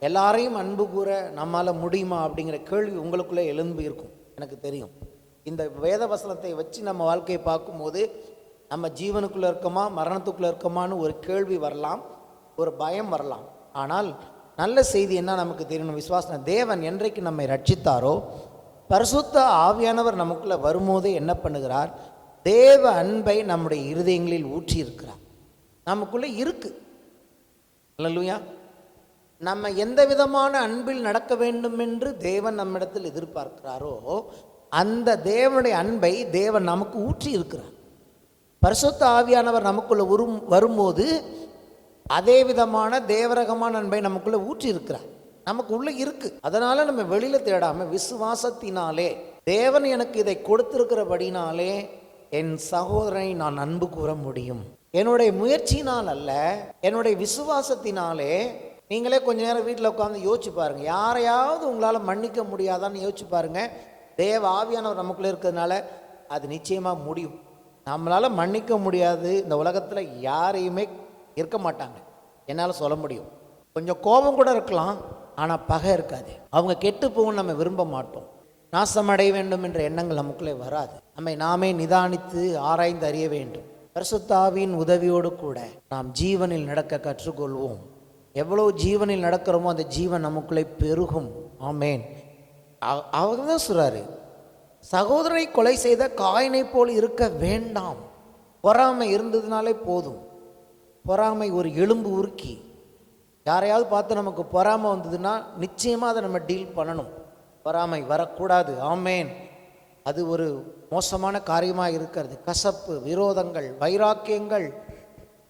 எல்லாரையும் அன்பு கூற நம்மளால் முடியுமா அப்படிங்கிற கேள்வி உங்களுக்குள்ளே எழும்பி இருக்கும். எனக்கு தெரியும். இந்த வேத வசனத்தை வச்சு நம்ம வாழ்க்கையை பார்க்கும்போது நம்ம ஜீவனுக்குள்ளே இருக்கோமா மரணத்துக்குள்ளே இருக்கோமான்னு ஒரு கேள்வி வரலாம், ஒரு பயம் வரலாம். ஆனால் நல்ல செய்தி என்ன நமக்கு தெரியணும், விசுவாசம். தேவன் என்றைக்கு நம்மை ரட்சித்தாரோ பரிசுத்த ஆவியானவர் நமக்குள்ளே வரும்போதே என்ன பண்ணுகிறார், தேவ அன்பை நம்முடைய இருதயங்களில் ஊற்றி இருக்கிறார். நமக்குள்ளே இருக்கு. அல்லேலூயா. நம்ம எந்த விதமான அன்பில் நடக்க வேண்டும் என்று தேவன் நம்மிடத்தில் எதிர்பார்க்கிறாரோ அந்த தேவனுடைய அன்பை தேவன் நமக்கு ஊற்றி இருக்கிறார். பரிசுத்த ஆவியானவர் நமக்குள்ள வரும்போது அதே விதமான தேவரகமான அன்பை நமக்குள்ள ஊற்றி இருக்கிறார், நமக்கு உள்ள இருக்கு. அதனால நம்ம வெளியில தேடாம விசுவாசத்தினாலே தேவன் எனக்கு இதை கொடுத்திருக்கிறபடினாலே என் சகோதரனை நான் அன்பு கூற முடியும். என்னுடைய முயற்சினால் அல்ல, என்னுடைய விசுவாசத்தினாலே. நீங்களே கொஞ்ச நேரம் வீட்டில் உட்காந்து யோசிச்சு பாருங்க, யாரையாவது உங்களால் மன்னிக்க முடியாதான்னு யோசிச்சு பாருங்க. தேவ ஆவியானவர் நமக்குள்ளே இருக்கிறதுனால அது நிச்சயமாக முடியும். நம்மளால் மன்னிக்க முடியாது இந்த உலகத்தில் யாரையுமே இருக்க மாட்டாங்க, என்னால் சொல்ல முடியும். கொஞ்சம் கோபம் கூட இருக்கலாம், ஆனால் பகை இருக்காது. அவங்க கெட்டு போகும் நம்ம விரும்ப மாட்டோம். நாசமடைய வேண்டும் என்ற எண்ணங்கள் நமக்குள்ளே வராது. நம்மை நாமே நிதானித்து ஆராய்ந்து அறிய வேண்டும். பரிசுத்த ஆவியின் உதவியோடு கூட நாம் ஜீவனில் நடக்க கற்றுக்கொள்வோம். எவ்வளவு ஜீவனில் நடக்கிறோமோ அந்த ஜீவன் நமக்குள்ளே பெருகும். ஆமேன். அவங்க தான் சொல்றாரு, சகோதரனை கொலை செய்த காயினை போல் இருக்க வேண்டாம். பொறாமை இருந்ததுனாலே போதும். பொறாமை ஒரு எலும்பு உருக்கி, யாரையாவது பார்த்து நமக்கு பொறாமை வந்ததுன்னா நிச்சயமாக அதை நம்ம டீல் பண்ணணும். பொறாமை வரக்கூடாது. ஆமேன். அது ஒரு மோசமான காரியமாக இருக்கிறது. கசப்பு, விரோதங்கள், வைராக்கியங்கள்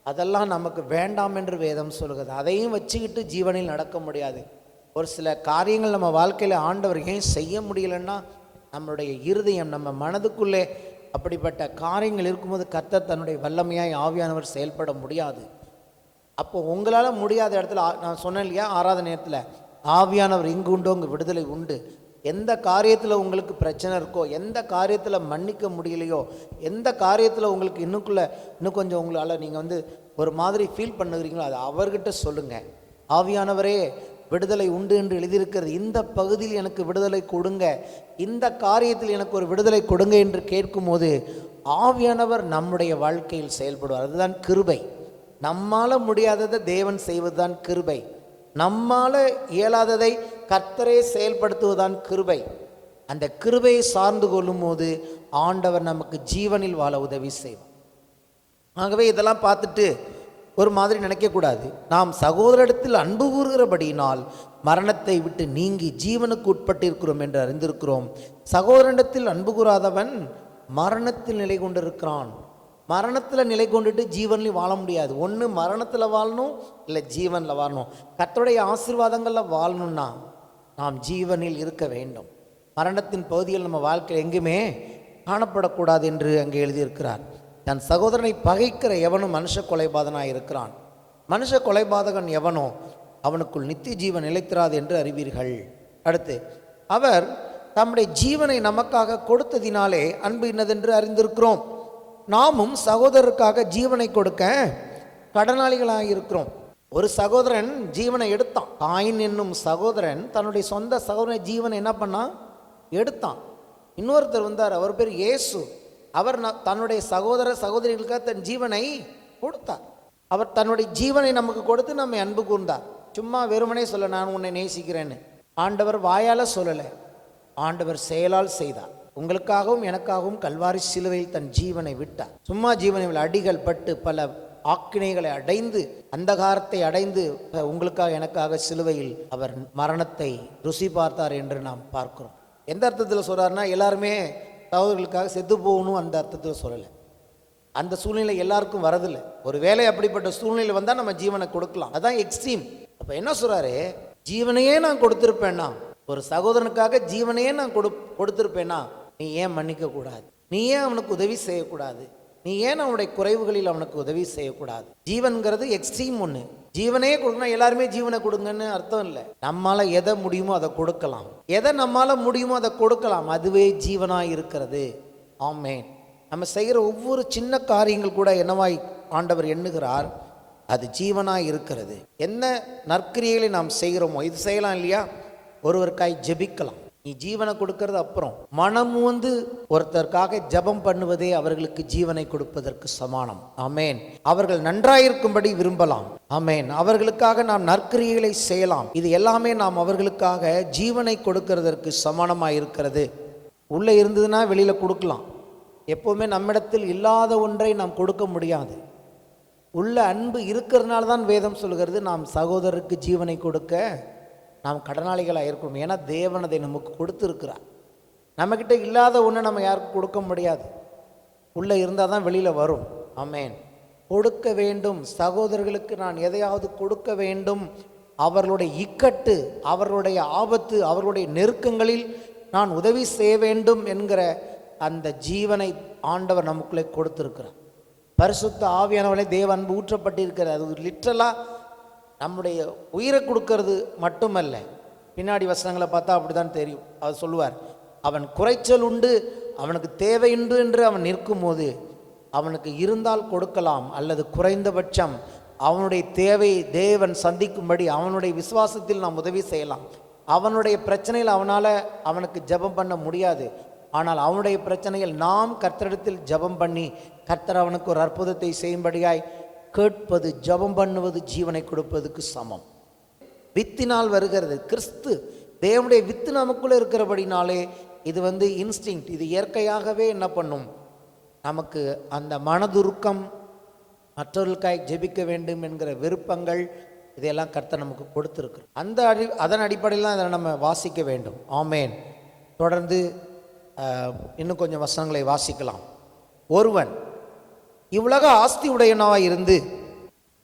அதெல்லாம் நமக்கு வேண்டாம் என்று வேதம் சொல்கிறது. அதையும் வச்சுக்கிட்டு ஜீவனில் நடக்க முடியாது. ஒரு சில காரியங்கள் நம்ம வாழ்க்கையில் ஆண்டவர் ஏன் செய்ய முடியலைன்னா நம்மளுடைய இருதயம், நம்ம மனதுக்குள்ளே அப்படிப்பட்ட காரியங்கள் இருக்கும்போது கர்த்தர் தன்னுடைய வல்லமையாய் ஆவியானவர் செயல்பட முடியாது. அப்போ உங்களால் முடியாத இடத்துல நான் சொன்னேன் இல்லையா, ஆராதனை நேரத்தில் ஆவியானவர் இங்கு உண்டோ அங்கு விடுதலை உண்டு. எந்த காரியத்தில் உங்களுக்கு பிரச்சனை இருக்கோ, எந்த காரியத்தில் மன்னிக்க முடியலையோ, எந்த காரியத்தில் உங்களுக்கு இன்னும் கொஞ்சம் உங்களால் நீங்கள் ஒரு மாதிரி ஃபீல் பண்ணுகிறீங்களோ அதை அவர்கிட்ட சொல்லுங்கள். ஆவியானவரே விடுதலை உண்டு என்று எழுதியிருக்கிறது, இந்த பகுதியில் எனக்கு விடுதலை கொடுங்க, இந்த காரியத்தில் எனக்கு ஒரு விடுதலை கொடுங்க என்று கேட்கும்போது ஆவியானவர் நம்முடைய வாழ்க்கையில் செயல்படுவார். அதுதான் கிருபை. நம்மால் முடியாததை தேவன் செய்வதுதான் கிருபை. நம்மால் இயலாததை கர்த்தரே செயல்படுத்துவதுதான் கிருபை. அந்த கிருபையை சார்ந்து கொள்ளும் போது ஆண்டவர் நமக்கு ஜீவனில் வாழ உதவி செய்வார். ஆகவே இதெல்லாம் பார்த்துட்டு ஒரு மாதிரி நினைக்கக்கூடாது. நாம் சகோதரத்தில் அன்பு கூறுகிறபடியினால் மரணத்தை விட்டு நீங்கி ஜீவனுக்கு உட்பட்டிருக்கிறோம் என்று அறிந்திருக்கிறோம். சகோதரனிடத்தில் அன்பு கூறாதவன் மரணத்தில் நிலை கொண்டிருக்கிறான். மரணத்தில் நிலை கொண்டுட்டு ஜீவன்லையும் வாழ முடியாது. ஒன்று மரணத்தில் வாழணும், இல்லை ஜீவனில் வாழணும். கர்த்தருடைய ஆசீர்வாதங்களில் வாழணும்னா நாம் ஜீவனில் இருக்க வேண்டும். மரணத்தின் பகுதியில் நம்ம வாழ்க்கையில் எங்குமே காணப்படக்கூடாது என்று அங்கே எழுதியிருக்கிறார். தன் சகோதரனை பகைக்கிற எவனும் மனுஷ கொலைபாதனாக இருக்கிறான். மனுஷ கொலைபாதகன் எவனோ அவனுக்குள் நித்திய ஜீவன் நிலைத்திராது என்று அறிவீர்கள். அடுத்து, அவர் தம்முடைய ஜீவனை நமக்காக கொடுத்ததினாலே அன்பு இன்னதென்று அறிந்திருக்கிறோம். நாமும் சகோதரருக்காக ஜீவனை கொடுக்க கடனாளிகளாக இருக்கிறோம். ஒரு சகோதரன் ஜீவனை எடுத்தான். காயின் என்னும் சகோதரன் தன்னுடைய சொந்த சகோதரன் ஜீவனை என்ன பண்ணான்? எடுத்தான். இன்னொருத்தர் வந்தார், அவர் பேர் இயேசு. அவர் தன்னுடைய சகோதர சகோதரிகளுக்காக தன் ஜீவனை கொடுத்தார். அவர் தன்னுடைய ஜீவனை நமக்கு கொடுத்து நம்மை அன்பு கூர்ந்தார். சும்மா வெறுமனே சொல்ல நான் உன்னை நேசிக்கிறேன்னு ஆண்டவர் வாயால் சொல்லலை, ஆண்டவர் செயலால் செய்தார். உங்களுக்காகவும் எனக்காகவும் கல்வாரி சிலுவையில் தன் ஜீவனை விட்டார். சும்மா ஜீவனை அடிகள் பட்டு பல ஆக்கினைகளை அடைந்து அந்தகாரத்தை அடைந்து உங்களுக்காக எனக்காக சிலுவையில் அவர் மரணத்தை ருசி பார்த்தார் என்று நாம் பார்க்கிறோம். எந்த அர்த்தத்தில் சொல்றாருன்னா, எல்லாருமே சகோதரர்களுக்காக செத்து போகணும் அந்த அர்த்தத்தில் சொல்லலை. அந்த சூழ்நிலை எல்லாருக்கும் வரதில்லை. ஒரு வேலை அப்படிப்பட்ட சூழ்நிலை வந்தால் நம்ம ஜீவனை கொடுக்கலாம். அதான் எக்ஸ்ட்ரீம். அப்போ என்ன சொல்றாரு? ஜீவனையே நான் கொடுத்திருப்பேன்னா, ஒரு சகோதரனுக்காக ஜீவனையே நான் கொடுத்திருப்பேன்னா நீ ஏன் மன்னிக்க கூடாது? நீ ஏன் அவனுக்கு உதவி செய்யக்கூடாது? நீ ஏன் அவனுடைய குறைவுகளில் அவனுக்கு உதவி செய்யக்கூடாது? ஜீவன்கிறது எக்ஸ்ட்ரீம் ஒன்று. ஜீவனே கொடுக்கணும், எல்லாருமே ஜீவனை கொடுங்கன்னு அர்த்தம் இல்லை. நம்மால எதை முடியுமோ அதை கொடுக்கலாம், எதை நம்மால முடியுமோ அதை கொடுக்கலாம். அதுவே ஜீவனாய் இருக்கிறது. ஆமென். நம்ம செய்கிற ஒவ்வொரு சின்ன காரியங்கள் கூட என்னவாய் ஆண்டவர் எண்ணுகிறார்? அது ஜீவனாய் இருக்கிறது. என்ன நற்கிரியைகளை நாம் செய்கிறோமோ இது செய்யலாம் இல்லையா? ஒருவருக்காய் ஜெபிக்கலாம். நீ ஜீவனை கொடுக்கறது அப்புறம் மனம் ஒருத்தருக்காக ஜெபம் பண்ணுவதே அவர்களுக்கு ஜீவனை கொடுப்பதற்கு சமானம். ஆமேன். அவர்கள் நன்றாயிருக்கும்படி விரும்பலாம். ஆமேன். அவர்களுக்காக நாம் நற்கிரியைகளை செய்யலாம். இது எல்லாமே நாம் அவர்களுக்காக ஜீவனை கொடுக்கிறதற்கு சமானமாக இருக்கிறது. உள்ளே இருந்ததுன்னா வெளியில் கொடுக்கலாம். எப்போவுமே நம்மிடத்தில் இல்லாத ஒன்றை நாம் கொடுக்க முடியாது. உள்ள அன்பு இருக்கிறதுனால தான் வேதம் சொல்கிறது நாம் சகோதரருக்கு ஜீவனை கொடுக்க நாம் கடனாளிகளாக இருக்கணும். ஏன்னா தேவன் அதை நமக்கு கொடுத்துருக்கிறார். நம்மக்கிட்ட இல்லாத ஒன்று நம்ம யாருக்கும் கொடுக்க முடியாது. உள்ளே இருந்தால் தான் வெளியில் வரும். ஆமென். கொடுக்க வேண்டும். சகோதரர்களுக்கு நான் எதையாவது கொடுக்க வேண்டும். அவர்களுடைய இக்கட்டு, அவர்களுடைய ஆபத்து, அவர்களுடைய நெருக்கங்களில் நான் உதவி செய்ய வேண்டும் என்கிற அந்த ஜீவனை ஆண்டவர் நமக்குள்ளே கொடுத்துருக்கிறார். பரிசுத்த ஆவியானவரை தேவ அன்பு ஊற்றப்பட்டிருக்கிறது. அது லிட்டரலாக நம்முடைய உயிரை கொடுக்கறது மட்டுமல்ல. பின்னாடி வசனங்களை பார்த்தா அப்படி தான் தெரியும். அவர் சொல்லுவார், அவன் குறைச்சல் உண்டு, அவனுக்கு தேவையுண்டு என்று அவன் நிற்கும் போது அவனுக்கு இருந்தால் கொடுக்கலாம், அல்லது குறைந்தபட்சம் அவனுடைய தேவையை தேவன் சந்திக்கும்படி அவனுடைய விசுவாசத்தில் நாம் உதவி செய்யலாம். அவனுடைய பிரச்சனையில் அவனுக்கு ஜெபம் பண்ண முடியாது. ஆனால் அவனுடைய பிரச்சனையில் நாம் கர்த்தரிடத்தில் ஜெபம் பண்ணி கர்த்தர் அவனுக்கு ஒரு அற்புதத்தை செய்யும்படியாய் கேட்பது, ஜெபம் பண்ணுவது ஜீவனை கொடுப்பதுக்கு சமம். வித்தினால் வருகிறது. கிறிஸ்து தேவனுடைய வித்து நமக்குள்ளே இருக்கிறபடினாலே இது இன்ஸ்டிங்க்ட், இது இயற்கையாகவே என்ன பண்ணும், நமக்கு அந்த மனதுருக்கம், மற்றவர்களுக்காய் ஜெபிக்க வேண்டும் என்கிற விருப்பங்கள், இதையெல்லாம் கர்த்தர் நமக்கு கொடுத்துருக்கு. அதன் அடிப்படையில் தான் இதை நம்ம வாசிக்க வேண்டும். ஆமேன். தொடர்ந்து இன்னும் கொஞ்சம் வசனங்களை வாசிக்கலாம். ஒருவன் இவ்வுலக ஆஸ்தி உடையவனாய் இருந்து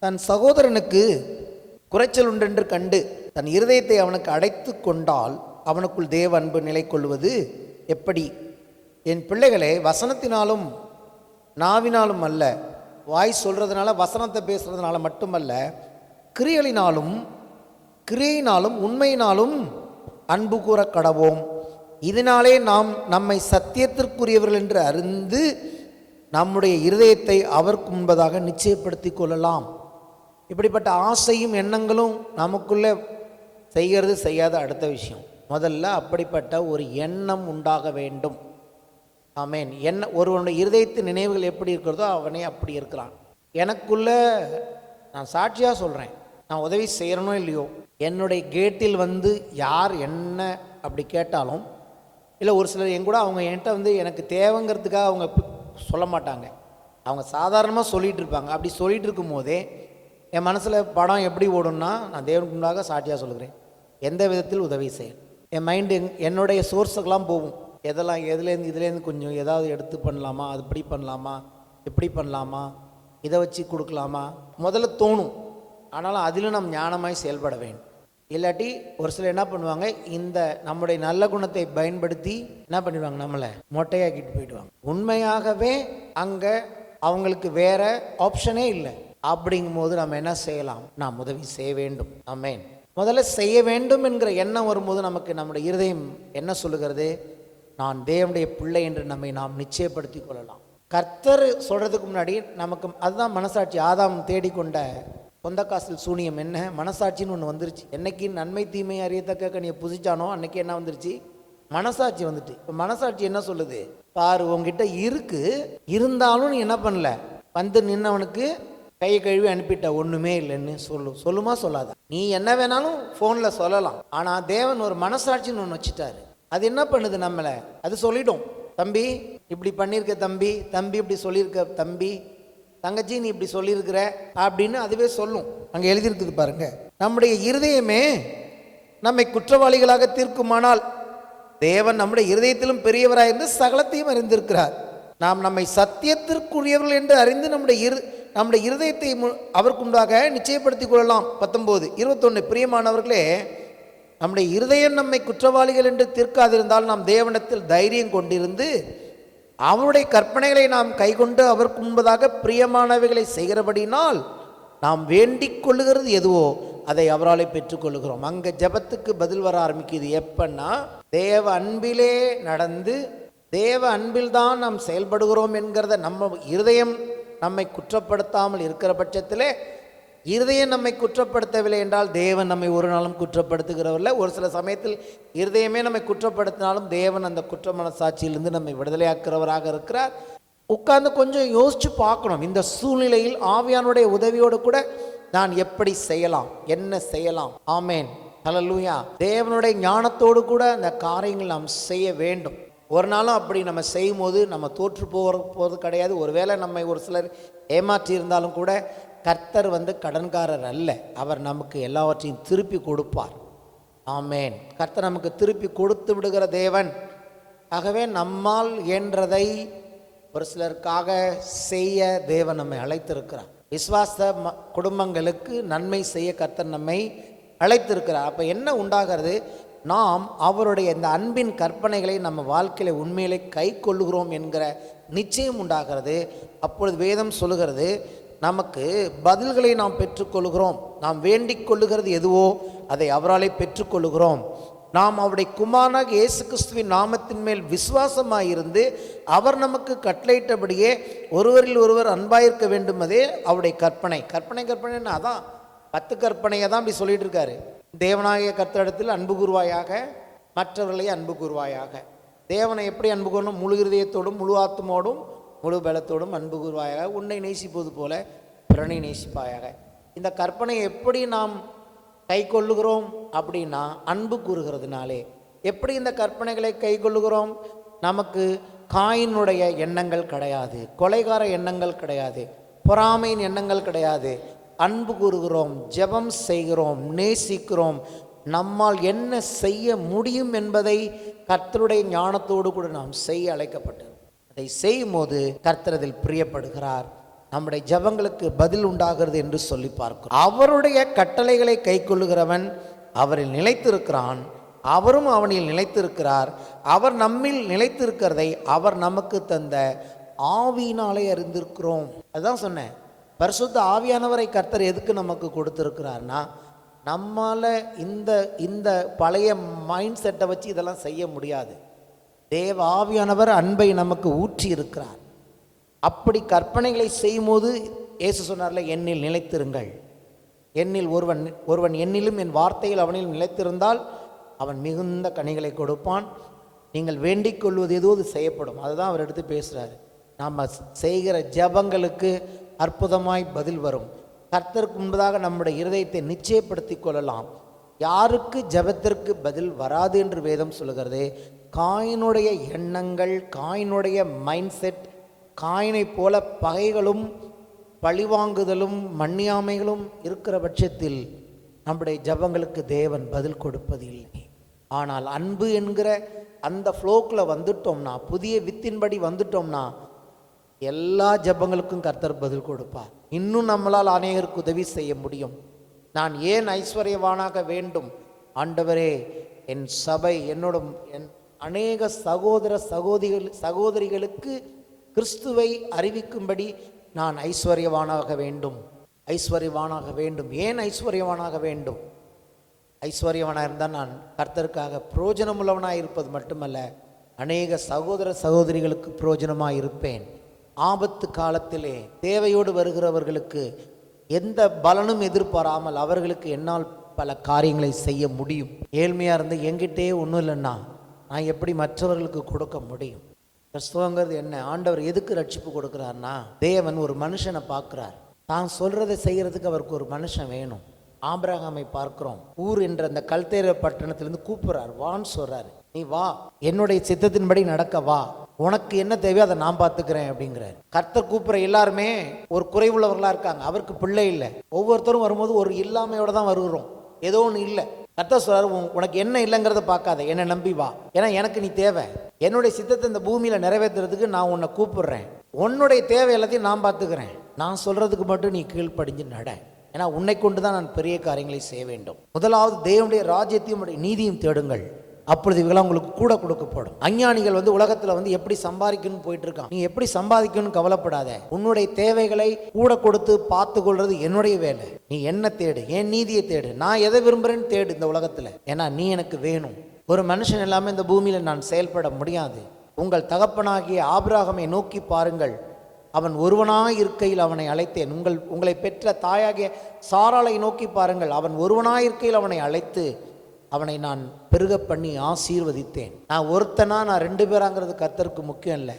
தன் சகோதரனுக்கு குறைச்சல் உண்டென்று கண்டு தன் இருதயத்தை அவனுக்கு அடைத்து கொண்டால் அவனுக்குள் தேவ அன்பு நிலை கொள்வது எப்படி? என் பிள்ளைகளே, வசனத்தினாலும் நாவினாலும் அல்ல, வாய் சொல்கிறதுனால வசனத்தை பேசுகிறதுனால மட்டுமல்ல, கிரியையினாலும் உண்மையினாலும் அன்பு கூற கடவோம். இதனாலே நாம் நம்மை சத்தியத்திற்குரியவர்கள் என்று அறிந்து நம்முடைய இருதயத்தை அவருக்கு முன்பதாக நிச்சயப்படுத்தி கொள்ளலாம். இப்படிப்பட்ட ஆசையும் எண்ணங்களும் நமக்குள்ளே செய்கிறது செய்யாத அடுத்த விஷயம். முதல்ல அப்படிப்பட்ட ஒரு எண்ணம் உண்டாக வேண்டும். ஆமேன். ஒருவனுடைய இருதயத்து நினைவுகள் எப்படி இருக்கிறதோ அவனே அப்படி இருக்கிறான். எனக்குள்ள நான் சாட்சியாக சொல்கிறேன், நான் உதவி செய்கிறனோ இல்லையோ, என்னுடைய கேட்டில் யார் என்ன அப்படி கேட்டாலும், இல்லை ஒரு சிலர் எங்கூட அவங்க என்கிட்ட எனக்கு தேவைங்கிறதுக்காக அவங்க சொல்ல மாட்டாங்க, அவங்க சாதாரணமாக சொல்லிகிட்டு இருப்பாங்க. அப்படி சொல்லிகிட்டு இருக்கும் போதே என் மனசில் படம் எப்படி ஓடும்னா, நான் தேவனுக்கு முன்னாக சாட்சியாக சொல்கிறேன், எந்த விதத்தில் உதவி செய்ய என் மைண்டு என்னுடைய சோர்ஸுக்கெல்லாம் போகும். இதுலேருந்து கொஞ்சம் ஏதாவது எடுத்து பண்ணலாமா, அது இப்படி பண்ணலாமா, இப்படி பண்ணலாமா, இதை வச்சு கொடுக்கலாமா, முதல்ல தோணும். ஆனாலும் அதிலும் நாம் ஞானமாய் செயல்பட வேண்டும். இல்லாட்டி ஒரு சிலர் என்ன பண்ணுவாங்க, இந்த நம்முடைய நல்ல குணத்தை பயன்படுத்தி என்ன பண்ணிடுவாங்க, நம்மளை மொட்டையாக்கிட்டு போயிடுவாங்க. உண்மையாகவே அங்கே அவங்களுக்கு வேற ஆப்ஷனே இல்லை. அப்படிங்கும் போது நம்ம என்ன செய்யலாம், நாம் உதவி செய்ய வேண்டும். ஆமென். முதல்ல செய்ய வேண்டும் என்கிற எண்ணம் வரும்போது நமக்கு நம்முடைய இருதயம் என்ன சொல்லுகிறது, நான் தேவனுடைய பிள்ளை என்று நாம் நிச்சயப்படுத்தி கொள்ளலாம். கர்த்தர் சொல்கிறதுக்கு முன்னாடி நமக்கு அதுதான் மனசாட்சி. ஆதாம் தேடிக்கொண்ட சொந்த காசில் சூனியம் என்ன, மனசாட்சின்னு ஒன்று வந்துருச்சு. என்னைக்கு நன்மை தீமை அறியத்தக்க கனியை புசிச்சானோ அன்னைக்கு என்ன வந்துருச்சு, மனசாட்சி வந்துட்டு. இப்போ மனசாட்சி என்ன சொல்லுது, பாரு உங்ககிட்ட இருந்தாலும் நீ என்ன பண்ணல, நின்னவனுக்கு கையை கழுவி அனுப்பிட்ட, ஒன்றுமே இல்லைன்னு சொல்லுமா சொல்லாத. நீ என்ன வேணாலும் ஃபோனில் சொல்லலாம், ஆனால் தேவன் ஒரு மனசாட்சின்னு ஒன்று வச்சுட்டாரு. அது என்ன பண்ணுது நம்மளை, அது சொல்லிடும், தம்பி இப்படி பண்ணியிருக்க, தம்பி இப்படி சொல்லியிருக்க, தங்கச்சி நீ இப்படி சொல்லியிருக்கிற அப்படின்னு அதுவே சொல்லும். அங்கே எழுதியிருக்குது பாருங்க, நம்முடைய இருதயமே நம்மை குற்றவாளிகளாக தீர்க்குமானால் தேவன் நம்முடைய இருதயத்திலும் பெரியவராயிருந்து சகலத்தையும் அறிந்திருக்கிறார். நாம் நம்மை சத்தியத்திற்குரியவர்கள் என்று அறிந்து நம்முடைய இருதயத்தை அவருக்கு உண்டாக நிச்சயப்படுத்திக் கொள்ளலாம். 19:21 பிரியமானவர்களே, நம்முடைய இருதயம் நம்மை குற்றவாளிகள் என்று தீர்க்காதிருந்தால் நாம் தேவனிடத்தில் தைரியம் கொண்டிருந்து அவருடைய கற்பனைகளை நாம் கைக்கொண்டு அவருக்கு முன்பதாக பிரியமானவைகளை செய்கிறபடினால் நாம் வேண்டிக் கொள்ளுகிறது எதுவோ அதை அவராலே பெற்றுக்கொள்ளுகிறோம். அங்கே ஜெபத்துக்கு பதில் வர ஆரம்பிக்குது. எப்பன்னா தேவ அன்பிலே நடந்து தேவ அன்பில் தான் நாம் செயல்படுகிறோம் என்கிறத நம்ம இருதயம் நம்மை குற்றப்படுத்தாமல் இருக்கிற பட்சத்திலே, இருதயம் நம்மை குற்றப்படுத்தவில்லை என்றால் தேவன் நம்மை ஒரு நாளும் குற்றப்படுத்துகிறவரில்லை. ஒரு சில சமயத்தில் இருதயமே நம்மை குற்றப்படுத்தினாலும் தேவன் அந்த குற்ற மனசாட்சியிலிருந்து நம்மை விடுதலையாக்குறவராக இருக்கிறார். உட்கார்ந்து கொஞ்சம் யோசிச்சு பார்க்கணும், இந்த சூழ்நிலையில் ஆவியானுடைய உதவியோடு கூட நான் எப்படி செய்யலாம், என்ன செய்யலாம். ஆமேன், ஹல்லேலூயா. தேவனுடைய ஞானத்தோடு கூட அந்த காரியங்கள் நாம் செய்ய வேண்டும். ஒரு நாளும் அப்படி நம்ம செய்யும் போது நம்ம தோற்று போகிறது கிடையாது. ஒருவேளை நம்மை ஒரு சிலர் ஏமாற்றி இருந்தாலும் கூட கர்த்தர் கடன்காரர் அல்ல. அவர் நமக்கு எல்லாவற்றையும் திருப்பி கொடுப்பார். ஆமேன். கர்த்தர் நமக்கு திருப்பி கொடுத்து விடுகிற தேவன். ஆகவே நம்மால் இயன்றதை ஒரு சிலருக்காக செய்ய தேவன் நம்மை அழைத்திருக்கிறார். விசுவாச குடும்பங்களுக்கு நன்மை செய்ய கர்த்தர் நம்மை அழைத்திருக்கிறார். அப்போ என்ன உண்டாகிறது? நாம் அவருடைய இந்த அன்பின் கற்பனைகளை நம்ம வாழ்க்கையில் உண்மையிலே கை கொள்ளுகிறோம் என்கிற நிச்சயம் உண்டாகிறது. அப்பொழுது வேதம் சொல்லுகிறது, நமக்கு பதில்களை நாம் பெற்றுக்கொள்கிறோம். நாம் வேண்டிக் கொள்ளுகிறது எதுவோ அதை அவராலே பெற்றுக்கொள்ளுகிறோம். நாம் அவருடைய குமாரனாக இயேசு கிறிஸ்துவின் நாமத்தின் மேல் விசுவாசமாயிருந்து அவர் நமக்கு கட்டளையிட்டபடியே ஒருவரில் ஒருவர் அன்பாயிருக்க வேண்டும். அதே அவருடைய கற்பனை. கற்பனைன்னா அதான் 10 கற்பனையை தான் அப்படி சொல்லிட்டு இருக்காரு. தேவனாகிய கர்த்தரிடத்தில் அன்பு கூர்வாயாக, மற்றவர்களை அன்பு கூர்வாயாக. தேவனை எப்படி அன்பு கூறணும்? முழு இருதயத்தோடும் முழு ஆத்மாவோடும் முழு பலத்தோடும் அன்பு கூர்வாயாக. உன்னை நேசிப்பது போல பிறனை நேசிப்பாயாக. இந்த கற்பனையை எப்படி நாம் கை கொள்ளுகிறோம் அப்படின்னா அன்பு கூறுகிறதுனாலே. எப்படி இந்த கற்பனைகளை கை கொள்ளுகிறோம்? நமக்கு காயினுடைய எண்ணங்கள் கிடையாது, கொலைகார எண்ணங்கள் கிடையாது, பொறாமையின் எண்ணங்கள் கிடையாது. அன்பு கூறுகிறோம், ஜெபம் செய்கிறோம், நேசிக்கிறோம். நம்மால் என்ன செய்ய முடியும் என்பதை கர்த்தருடைய ஞானத்தோடு கூட நாம் செய்ய அழைக்கப்பட்டது. அதை செய்யும் போது கர்த்தர் அதில் பிரியப்படுகிறார். நம்முடைய ஜெபங்களுக்கு பதில் உண்டாகிறது என்று சொல்லி பார்க்கிறோம். அவருடைய கட்டளைகளை கை கொள்ளுகிறவன் அவரில் நிலைத்திருக்கிறான், அவரும் அவனில் நிலைத்திருக்கிறார். அவர் நம்மில் நிலைத்திருக்கிறதை அவர் நமக்கு தந்த ஆவியினாலே அறிந்திருக்கிறோம். அதுதான் சொன்னேன். பரிசுத்த ஆவியானவரை கர்த்தர் எதுக்கு நமக்கு கொடுத்திருக்கிறார்னா, நம்மால் இந்த பழைய மைண்ட் செட்டை வச்சு இதெல்லாம் செய்ய முடியாது. தேவ ஆவியானவர் அன்பை நமக்கு ஊற்றி இருக்கிறார். அப்படி கற்பனைகளை செய்யும் போது இயேசு சொன்னார்ல, என்னில் நிலைத்திருங்கள். என்னில் ஒருவன் என்னிலும் என் வார்த்தையில் அவனில் நிலைத்திருந்தால் அவன் மிகுந்த கனிகளை கொடுப்பான். நீங்கள் வேண்டிக் கொள்வது ஏதோ அது செய்யப்படும். அதுதான் அவர் எடுத்து பேசுகிறாரு. நாம் செய்கிற ஜெபங்களுக்கு அற்புதமாய் பதில் வரும். கர்த்தருக்கு முன்பதாக நம்முடைய இருதயத்தை நிச்சயப்படுத்தி கொள்ளலாம். யாருக்கு ஜெபத்திற்கு பதில் வராது என்று வேதம் சொல்லுகிறது? காயினுடைய எண்ணங்கள், காயினுடைய மைண்ட் செட், காயினை போல பகைகளும் பழிவாங்குதலும் மன்னியாமைகளும் இருக்கிற பட்சத்தில் நம்முடைய ஜெபங்களுக்கு தேவன் பதில் கொடுப்பது இல்லை. ஆனால் அன்பு என்கிற அந்த ஃப்ளோக்கில் வந்துட்டோம்னா, புதிய வித்தின்படி வந்துட்டோம்னா எல்லா ஜெபங்களுக்கும் கர்த்தர் பதில் கொடுப்பார். இன்னும் நம்மளால் அநேகருக்கு உதவி செய்ய முடியும். நான் ஏன் ஐஸ்வர்யவானாக வேண்டும்? ஆண்டவரே, என் சபை என்னோட அநேக சகோதரிகளுக்கு கிறிஸ்துவை அறிவிக்கும்படி நான் ஐஸ்வர்யவானாக வேண்டும். ஏன் ஐஸ்வர்யவானாக வேண்டும்? ஐஸ்வர்யவானாக இருந்தால் நான் கர்த்தருக்காக பிரயோஜனமுள்ளவனாக இருப்பது மட்டுமல்ல, அநேக சகோதரிகளுக்கு பிரயோஜனமாக இருப்பேன். ஆபத்து காலத்திலே தேவையோடு வருகிறவர்களுக்கு எந்த பலனும் எதிர்பாராமல் அவர்களுக்கு என்னால் பல காரியங்களை செய்ய முடியும். ஏழ்மையாக இருந்து என்கிட்டே ஒன்றும் இல்லைன்னா நான் எப்படி மற்றவர்களுக்கு கொடுக்க முடியும்? கிறிஸ்துவங்கிறது என்ன? ஆண்டவர் எதுக்கு ரட்சிப்பு கொடுக்குறாருன்னா, தேவன் ஒரு மனுஷனை பார்க்குறார். தான் சொல்கிறதை செய்கிறதுக்கு அவருக்கு ஒரு மனுஷன் வேணும். ஆபிரகாமை பார்க்கிறோம். ஊர் என்ற அந்த கல்தேர பட்டணத்திலிருந்து கூப்பிடுறார், வான்னு சொல்றாரு. நீ வா, என்னுடைய சித்தத்தின்படி நடக்க வா, உனக்கு என்ன தேவையோ அதை நான் பார்த்துக்கிறேன் அப்படிங்கிறார். கர்த்தர் கூப்பிட்ற எல்லாருமே ஒரு குறைவுள்ளவர்களா இருக்காங்க. அவருக்கு பிள்ளை இல்லை. ஒவ்வொருத்தரும் வரும்போது ஒரு இல்லாமையோட தான் வருகிறோம். ஏதோ ஒன்று இல்லை. கர்த்தர் சொல்றாரு, உனக்கு என்ன இல்லைங்கிறத பார்க்காத, என்னை நம்பி வா. ஏன்னா எனக்கு நீ தேவை. என்னுடைய சித்தத்தை இந்த பூமியில நிறைவேற்றுறதுக்கு நான் உன்னை கூப்பிடுறேன். உன்னுடைய தேவை எல்லாத்தையும் நான் பார்த்துக்கிறேன். நான் சொல்றதுக்கு மட்டும் நீ கீழ்ப்படிஞ்சு நட. ஏன்னா உன்னை கொண்டு தான் நான் பெரிய காரியங்களை செய்ய வேண்டும். முதலாவது தேவனுடைய ராஜ்யத்தையும் நீதியும் தேடுங்கள், அப்பொழுது இவங்களாம் உங்களுக்கு கூட கொடுக்கப்படும். அஞ்ஞானிகள் உலகத்தில் எப்படி சம்பாதிக்கணும்னு போயிட்டு இருக்கான். நீ எப்படி சம்பாதிக்கணும்னு கவலைப்படாத. உன்னுடைய தேவைகளை கூட கொடுத்து பார்த்து கொள்றது என்னுடைய வேலை. நீ என்ன தேடு, என் நீதியை தேடு. நான் எதை விரும்புகிறேன்னு தேடு இந்த உலகத்தில். ஏன்னா நீ எனக்கு வேணும். ஒரு மனுஷன் எல்லாமே இந்த பூமியில் நான் செயல்பட முடியாது. உங்கள் தகப்பனாகிய ஆபிரகாமை நோக்கி பாருங்கள். அவன் ஒருவனாய் இருக்கையில் அவனை அழைத்தேன். உங்களை பெற்ற தாயாகிய சாராளை நோக்கி பாருங்கள். அவன் ஒருவனாய் இருக்கையில் அவனை அழைத்து அவனை நான் பெருக பண்ணி ஆசீர்வதித்தேன். நான் ஒருத்தனா, நான் 2 பேராங்கிறது கர்த்தருக்கு முக்கியம் இல்லை.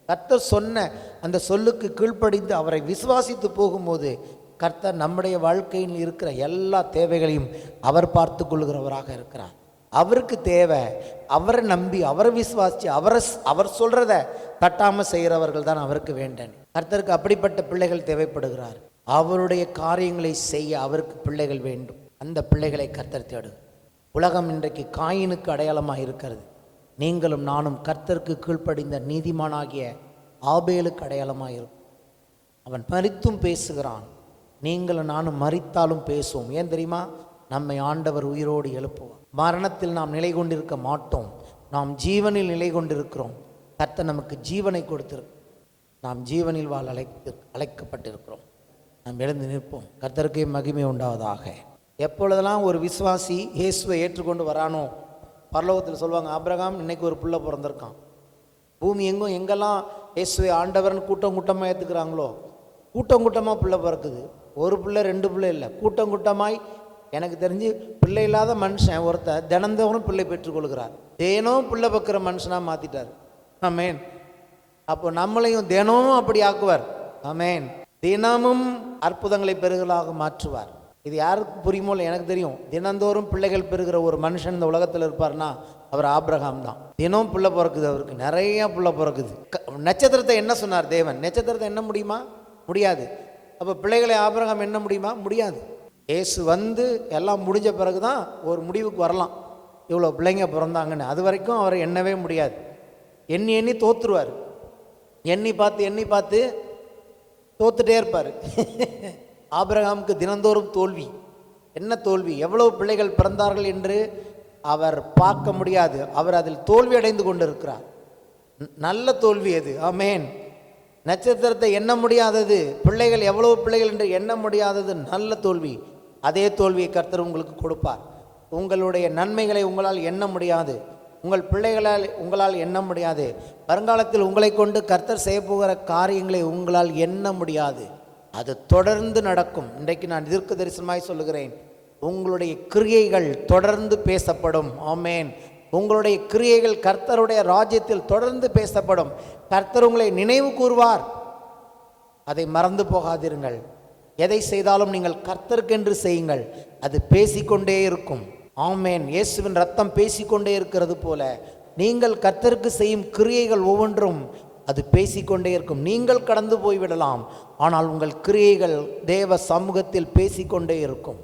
கர்த்தர் சொன்ன அந்த சொல்லுக்கு கீழ்ப்படிந்து அவரை விசுவாசித்து போகும்போது கர்த்தர் நம்முடைய வாழ்க்கையில் இருக்கிற எல்லா தேவைகளையும் அவர் பார்த்து கொள்ளுகிறவராக இருக்கிறார். அவருக்கு தேவை, அவரை நம்பி அவரை விசுவாசித்து அவர் சொல்றத தட்டாமல் செய்கிறவர்கள் தான் அவருக்கு வேண்டேன். கர்த்தருக்கு அப்படிப்பட்ட பிள்ளைகள் தேவைப்படுகிறார். அவருடைய காரியங்களை செய்ய அவருக்கு பிள்ளைகள் வேண்டும். அந்த பிள்ளைகளை கர்த்தர் தேடு. உலகம் இன்றைக்கு காயினுக்கு அடையாளமாக இருக்கிறது. நீங்களும் நானும் கர்த்தருக்கு கீழ்ப்படிந்த நீதிமானாகிய ஆபேலுக்கு அடையாளமாக இருக்கும். அவன் மரித்தும் பேசுகிறான். நீங்களும் நானும் மரித்தாலும் பேசுவோம். ஏன் தெரியுமா? நம்மை ஆண்டவர் உயிரோடு எழுப்புவார். மரணத்தில் நாம் நிலை கொண்டிருக்க மாட்டோம். நாம் ஜீவனில் நிலை கொண்டிருக்கிறோம். கர்த்தர் நமக்கு ஜீவனை கொடுத்திருக்கிறோம். நாம் ஜீவனில் வாழ அழைக்கப்பட்டிருக்கிறோம். நாம் எழுந்து நிற்போம். கர்த்தருக்கே மகிமை உண்டாவதாக. எப்பொழுதெல்லாம் ஒரு விசுவாசி இயேசுவை ஏற்றுக்கொண்டு வரானோ, பரலோகத்தில் சொல்லுவாங்க, ஆபிரகாம் இன்னைக்கு ஒரு பிள்ளை பிறந்திருக்கான். பூமி எங்கும் எங்கெல்லாம் இயேசுவை ஆண்டவர்னு கூட்டம் கூட்டமாக ஏற்றுக்கிறாங்களோ, கூட்டம் கூட்டமாக பிள்ளை பிறக்குது. ஒரு பிள்ளை ரெண்டு பிள்ளை இல்லை, கூட்டம் கூட்டமாய். எனக்கு தெரிஞ்சு பிள்ளை இல்லாத மனுஷன் ஒருத்தர் தினந்தோறும் பிள்ளை பெற்றுக்கொள்கிறார். தினம் பிள்ளை பக்கிற மனுஷனாக மாற்றிட்டார். ஆமேன். அப்போ நம்மளையும் தினமும் அப்படி ஆக்குவார். ஆமேன். தினமும் அற்புதங்களை பெருகலாக மாற்றுவார். இது யாருக்கு புரியுமோ இல்லை, எனக்கு தெரியும். தினந்தோறும் பிள்ளைகள் பெறுகிற ஒரு மனுஷன் இந்த உலகத்தில் இருப்பார்னா அவர் ஆபிரகாம் தான். தினம் பிள்ளை பிறக்குது, அவருக்கு நிறைய பிள்ளை பிறக்குது. நட்சத்திரத்தை என்ன சொன்னார் தேவன்? நட்சத்திரத்தை என்ன முடியுமா? முடியாது. அப்போ பிள்ளைகளை ஆபிரகாம் என்ன முடியுமா? முடியாது. இயேசு வந்து எல்லாம் முடிஞ்ச பிறகு தான் ஒரு முடிவுக்கு வரலாம், இவ்வளோ பிள்ளைங்க பிறந்தாங்கன்னு. அது வரைக்கும் அவரை எண்ணவே முடியாது. எண்ணி எண்ணி தோற்றுருவார். எண்ணி பார்த்து தோத்துட்டே இருப்பார். ஆபிரகாமுக்கு தினந்தோறும் தோல்வி. என்ன தோல்வி? எவ்வளவு பிள்ளைகள் பிறந்தார்கள் என்று அவர் பார்க்க முடியாது. அவர் அதில் தோல்வி அடைந்து கொண்டிருக்கிறார். நல்ல தோல்வி அது. ஆமேன். நட்சத்திரத்தை எண்ண முடியாதது, பிள்ளைகள் எவ்வளவு பிள்ளைகள் என்று எண்ண முடியாதது நல்ல தோல்வி. அதே தோல்வியை கர்த்தர் உங்களுக்கு கொடுப்பார். உங்களுடைய நன்மைகளை உங்களால் எண்ண முடியாது, உங்கள் பிள்ளைகளால் உங்களால் எண்ண முடியாது. வருங்காலத்தில் உங்களை கொண்டு கர்த்தர் செய்ய போகிற காரியங்களை உங்களால் எண்ண முடியாது. அது தொடர்ந்து நடக்கும். இன்றைக்கு நான் தீர்க்க தரிசனமாய் சொல்லுகிறேன், உங்களுடைய கிரியைகள் தொடர்ந்து பேசப்படும். ஆமேன். உங்களுடைய கிரியைகள் கர்த்தருடைய ராஜ்யத்தில் தொடர்ந்து பேசப்படும். கர்த்தர் உங்களை நினைவு கூறுவார். அதை மறந்து போகாதீர்கள். எதை செய்தாலும் நீங்கள் கர்த்தருக்கென்று செய்யுங்கள். அது பேசிக்கொண்டே இருக்கும். ஆமேன். இயேசுவின் ரத்தம் பேசிக்கொண்டே இருக்கிறது போல நீங்கள் கர்த்தருக்கு செய்யும் கிரியைகள் ஒவ்வொன்றும் அது பேசிக்கொண்டே இருக்கும். நீங்கள் கடந்து போய்விடலாம், ஆனால் உங்கள் கிரியைகள் தேவ சமூகத்தில் பேசிக்கொண்டே இருக்கும்.